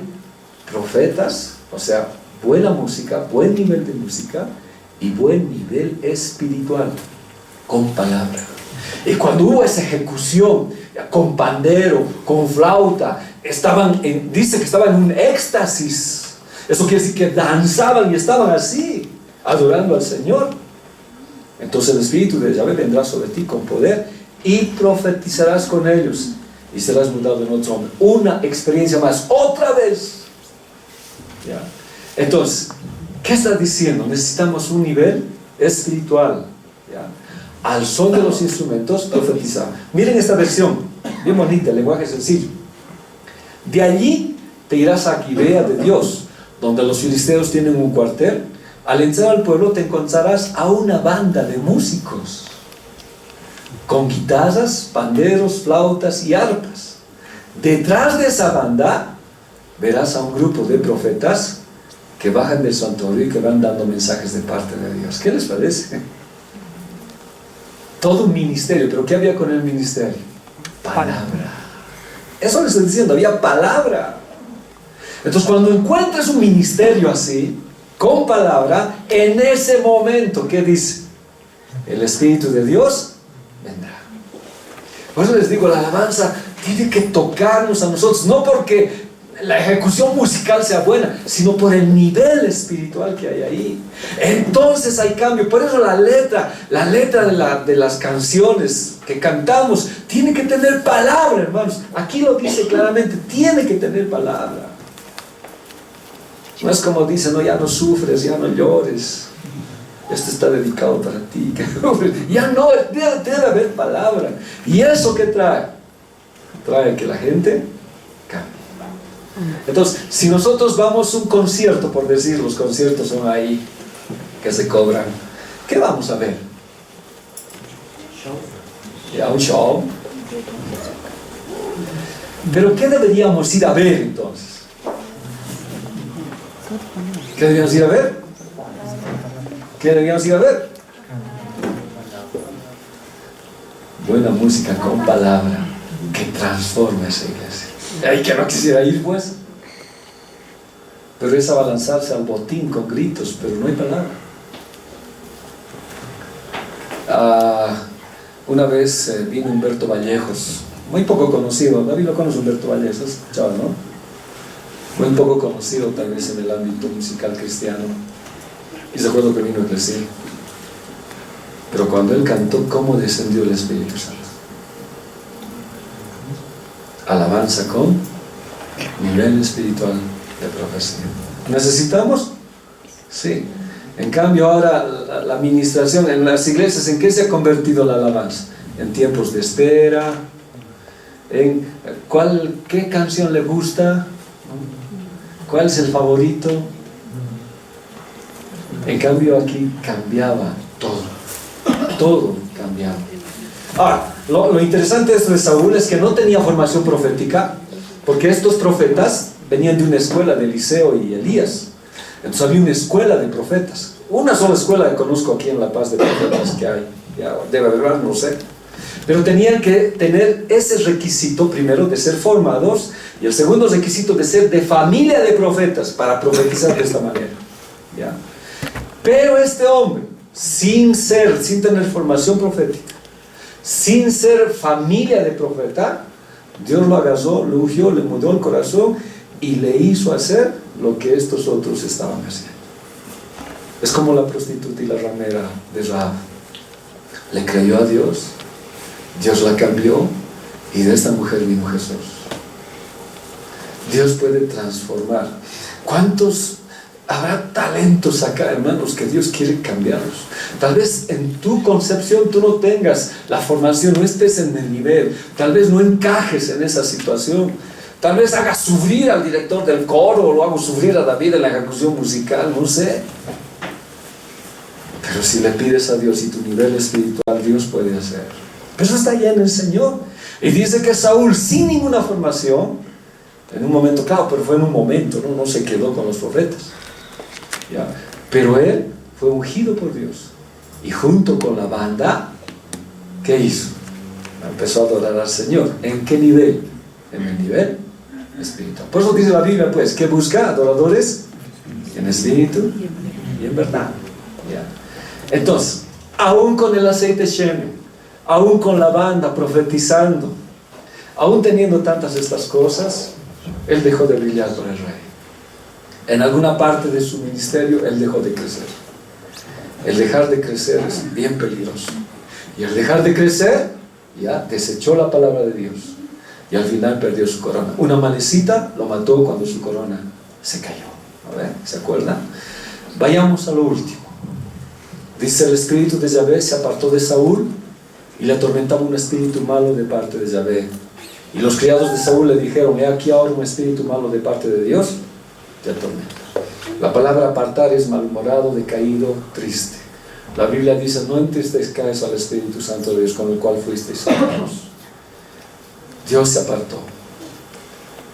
profetas, o sea, buena música, buen nivel de música y buen nivel espiritual, con palabra. Y cuando hubo esa ejecución, con pandero, con flauta, dice que estaban en un éxtasis. Eso quiere decir que danzaban y estaban así, adorando al Señor. Entonces el Espíritu de Yahvé vendrá sobre ti con poder y profetizarás con ellos y serás mudado en otro hombre. Una experiencia más, otra vez. ¿Ya? Entonces, ¿qué está diciendo? Necesitamos un nivel espiritual. ¿Ya? Al son de los instrumentos, profetizar. Miren esta versión, bien bonita, el lenguaje sencillo. De allí te irás a Gibea de Dios, donde los filisteos tienen un cuartel. Al entrar al pueblo te encontrarás a una banda de músicos, con guitarras, panderos, flautas y arpas. Detrás de esa banda verás a un grupo de profetas que bajan del santuario y que van dando mensajes de parte de Dios. ¿Qué les parece? Todo un ministerio, pero ¿qué había con el ministerio? Palabra. Eso les estoy diciendo, había palabra. Entonces cuando encuentres un ministerio así, con palabra, en ese momento, ¿qué dice? El Espíritu de Dios vendrá. Por eso les digo, la alabanza tiene que tocarnos a nosotros, no porque la ejecución musical sea buena, sino por el nivel espiritual que hay ahí. Entonces hay cambio. Por eso la letra de las canciones que cantamos tiene que tener palabra, hermanos. Aquí lo dice claramente, tiene que tener palabra. No es como dice, no, ya no sufres, ya no llores, esto está dedicado para ti. Ya no, debe haber palabra. ¿Y eso qué trae? Trae que la gente cambie. Entonces, si nosotros vamos a un concierto, por decir, los conciertos son ahí que se cobran, ¿qué vamos a ver? Ya, un show. Pero ¿qué deberíamos ir a ver entonces? ¿Qué deberíamos ir a ver? ¿Qué deberíamos ir a ver? Buena música con palabra que transforma esa iglesia. Ay, que no quisiera ir, pues. Pero es abalanzarse al botín con gritos, pero no hay palabra. Una vez vino Humberto Vallejos, muy poco conocido. David lo conoce, Humberto Vallejos, chaval, ¿no? Muy poco conocido tal vez en el ámbito musical cristiano. Y recuerdo que vino a decir, pero cuando él cantó, ¿cómo descendió el Espíritu Santo? Alabanza con nivel espiritual de profecía. ¿Necesitamos? Sí. En cambio ahora la administración en las iglesias, ¿en qué se ha convertido la alabanza? En tiempos de espera, en ¿qué canción le gusta? ¿Cuál es el favorito? En cambio aquí cambiaba todo cambiaba. Ahora, lo interesante de esto de Saúl es que no tenía formación profética, porque estos profetas venían de una escuela de Eliseo y Elías. Entonces había una escuela de profetas, una sola escuela que conozco aquí en La Paz de profetas que hay, ya debe haber, no sé. Pero tenían que tener ese requisito primero de ser formados y el segundo requisito de ser de familia de profetas para profetizar de esta manera, ¿ya? Pero este hombre, sin tener formación profética, sin ser familia de profeta, Dios lo agarró, lo ungió, le mudó el corazón y le hizo hacer lo que estos otros estaban haciendo. Es como la prostituta y la ramera de Rahab. Le creyó a Dios, Dios la cambió y de esta mujer vino Jesús. Dios puede transformar. ¿Cuántos habrá talentos acá, hermanos, que Dios quiere cambiarlos? Tal vez en tu concepción tú no tengas la formación, no estés en el nivel, tal vez no encajes en esa situación, tal vez hagas sufrir al director del coro o lo hago sufrir a David en la ejecución musical, no sé. Pero si le pides a Dios y tu nivel espiritual, Dios puede hacer. Pero eso está allá en el Señor. Y dice que Saúl, sin ninguna formación, en un momento, claro, pero fue en un momento, no se quedó con los profetas, ¿ya? Pero él fue ungido por Dios y junto con la banda, ¿qué hizo? Empezó a adorar al Señor. ¿En qué nivel? En el nivel espiritual. Por eso dice la Biblia, pues, que busca adoradores en espíritu y en verdad. ¿Ya? Entonces, aún con el aceite Shemen, aún con la banda profetizando, aún teniendo tantas estas cosas, él dejó de brillar por el rey. En alguna parte de su ministerio, él dejó de crecer. El dejar de crecer es bien peligroso. Y al dejar de crecer, ya desechó la palabra de Dios. Y al final perdió su corona. Una manecita lo mató cuando su corona se cayó. ¿A ver? ¿Se acuerdan? Vayamos a lo último. Dice: el espíritu de Yahvé se apartó de Saúl y le atormentaba un espíritu malo de parte de Yahvé. Y los criados de Saúl le dijeron: he aquí ahora un espíritu malo de parte de Dios te atormenta. La palabra apartar es malhumorado, decaído, triste. La Biblia dice: no entristezcáis al Espíritu Santo de Dios, con el cual fuisteis salvados. Dios se apartó.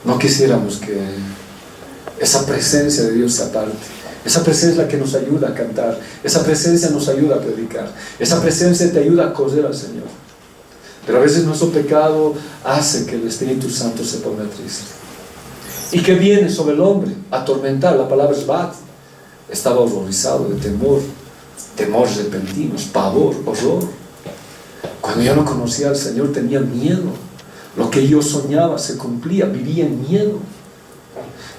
No quisiéramos que esa presencia de Dios se aparte. Esa presencia es la que nos ayuda a cantar. Esa presencia nos ayuda a predicar. Esa presencia te ayuda a correr al Señor. Pero a veces nuestro pecado hace que el Espíritu Santo se ponga triste. ¿Y qué viene sobre el hombre? Atormentar. La palabra es bat. Estaba horrorizado de temor. Temores repentinos, pavor, horror. Cuando yo no conocía al Señor tenía miedo. Lo que yo soñaba se cumplía, vivía en miedo.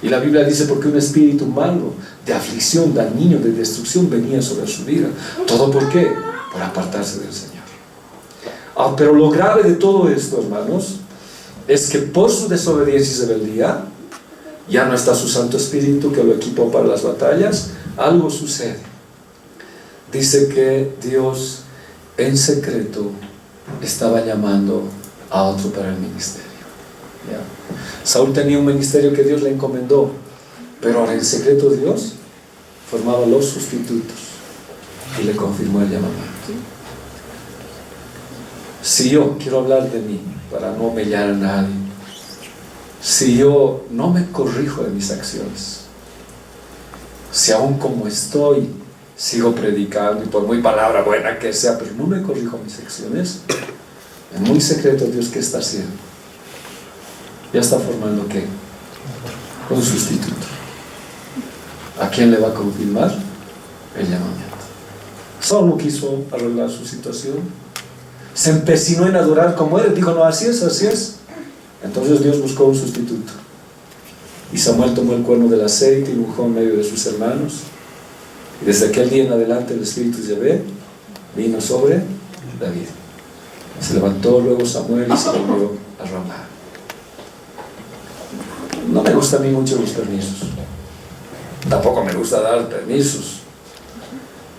Y la Biblia dice: porque un espíritu malo, de aflicción, dañino, de destrucción venía sobre su vida. ¿Todo por qué? Por apartarse del Señor. Pero lo grave de todo esto, hermanos, es que por su desobediencia y rebeldía, ya no está su Santo Espíritu que lo equipó para las batallas. Algo sucede. Dice que Dios en secreto estaba llamando a otro para el ministerio. ¿Ya? Saúl tenía un ministerio que Dios le encomendó, pero ahora en secreto Dios formaba los sustitutos y le confirmó el llamamiento. Si yo quiero hablar de mí para no humillar a nadie, si yo no me corrijo de mis acciones, si aún como estoy sigo predicando, y por muy palabra buena que sea, pero no me corrijo mis acciones, en muy secreto Dios, ¿qué está haciendo? Ya está formando ¿qué? Un sustituto. ¿A quién le va a confirmar? El llamamiento. Saúl no quiso arreglar su situación, se empecinó en adorar como él, dijo: no, así es, así es. Entonces Dios buscó un sustituto, y Samuel tomó el cuerno del aceite y lo ungió en medio de sus hermanos, y desde aquel día en adelante el Espíritu de Yahvé vino sobre David. Se levantó luego Samuel y se volvió a Ramá. No me gustan a mí mucho los permisos, tampoco me gusta dar permisos,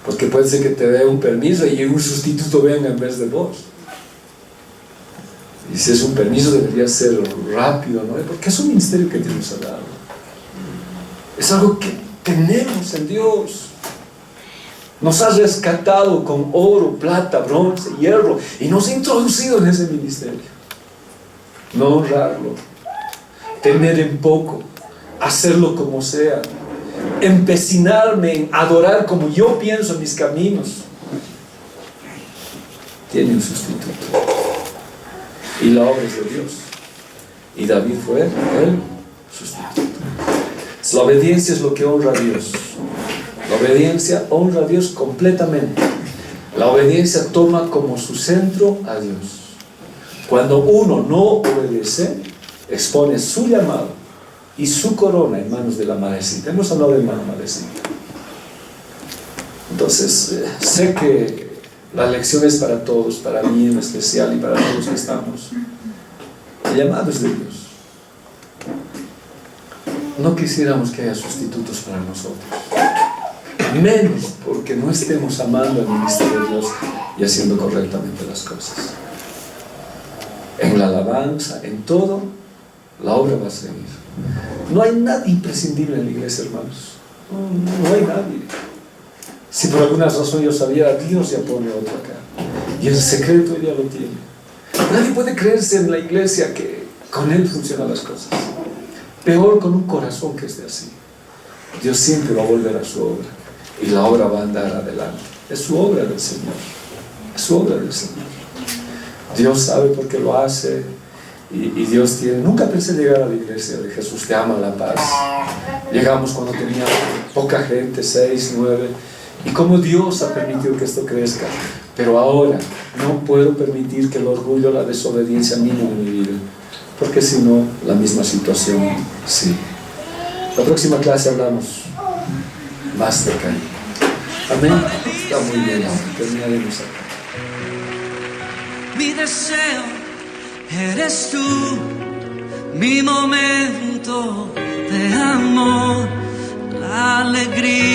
porque puede ser que te dé un permiso y un sustituto venga en vez de vos. Y si es un permiso debería ser rápido, ¿no? Porque es un ministerio que Dios nos ha dado. Es algo que tenemos en Dios. Nos ha rescatado con oro, plata, bronce, hierro, y nos ha introducido en ese ministerio. No honrarlo, tener en poco, hacerlo como sea, empecinarme en adorar como yo pienso en mis caminos. Tiene un sustituto. Y la obra es de Dios. Y David fue el sustituto. La obediencia es lo que honra a Dios. La obediencia honra a Dios completamente. La obediencia toma como su centro a Dios. Cuando uno no obedece, expone su llamado y su corona en manos de la madrecita. Hemos hablado de la madrecita. Entonces, sé que la lección es para todos, para mí en especial y para todos los que estamos. El llamado es de Dios. No quisiéramos que haya sustitutos para nosotros. Menos porque no estemos amando el ministerio de Dios y haciendo correctamente las cosas. En la alabanza, en todo, la obra va a seguir. No hay nada imprescindible en la iglesia, hermanos. No hay nadie. Si por alguna razón yo sabía, Dios ya pone otro acá. Y en secreto ya lo tiene. Nadie puede creerse en la iglesia que con Él funcionan las cosas. Peor con un corazón que esté así. Dios siempre va a volver a su obra. Y la obra va a andar adelante. Es su obra del Señor. Es su obra del Señor. Dios sabe por qué lo hace. Y Dios tiene, nunca pensé llegar a la iglesia de Jesús te ama la paz. Llegamos cuando tenía poca gente, 6, 9, y como Dios ha permitido que esto crezca. Pero ahora no puedo permitir que el orgullo, la desobediencia minen en mi vida, porque si no, la misma situación sí. La próxima clase hablamos más de Caín. Amén. Está muy bien, terminaremos acá.
Mi deseo eres tú, mi momento de amor, la alegría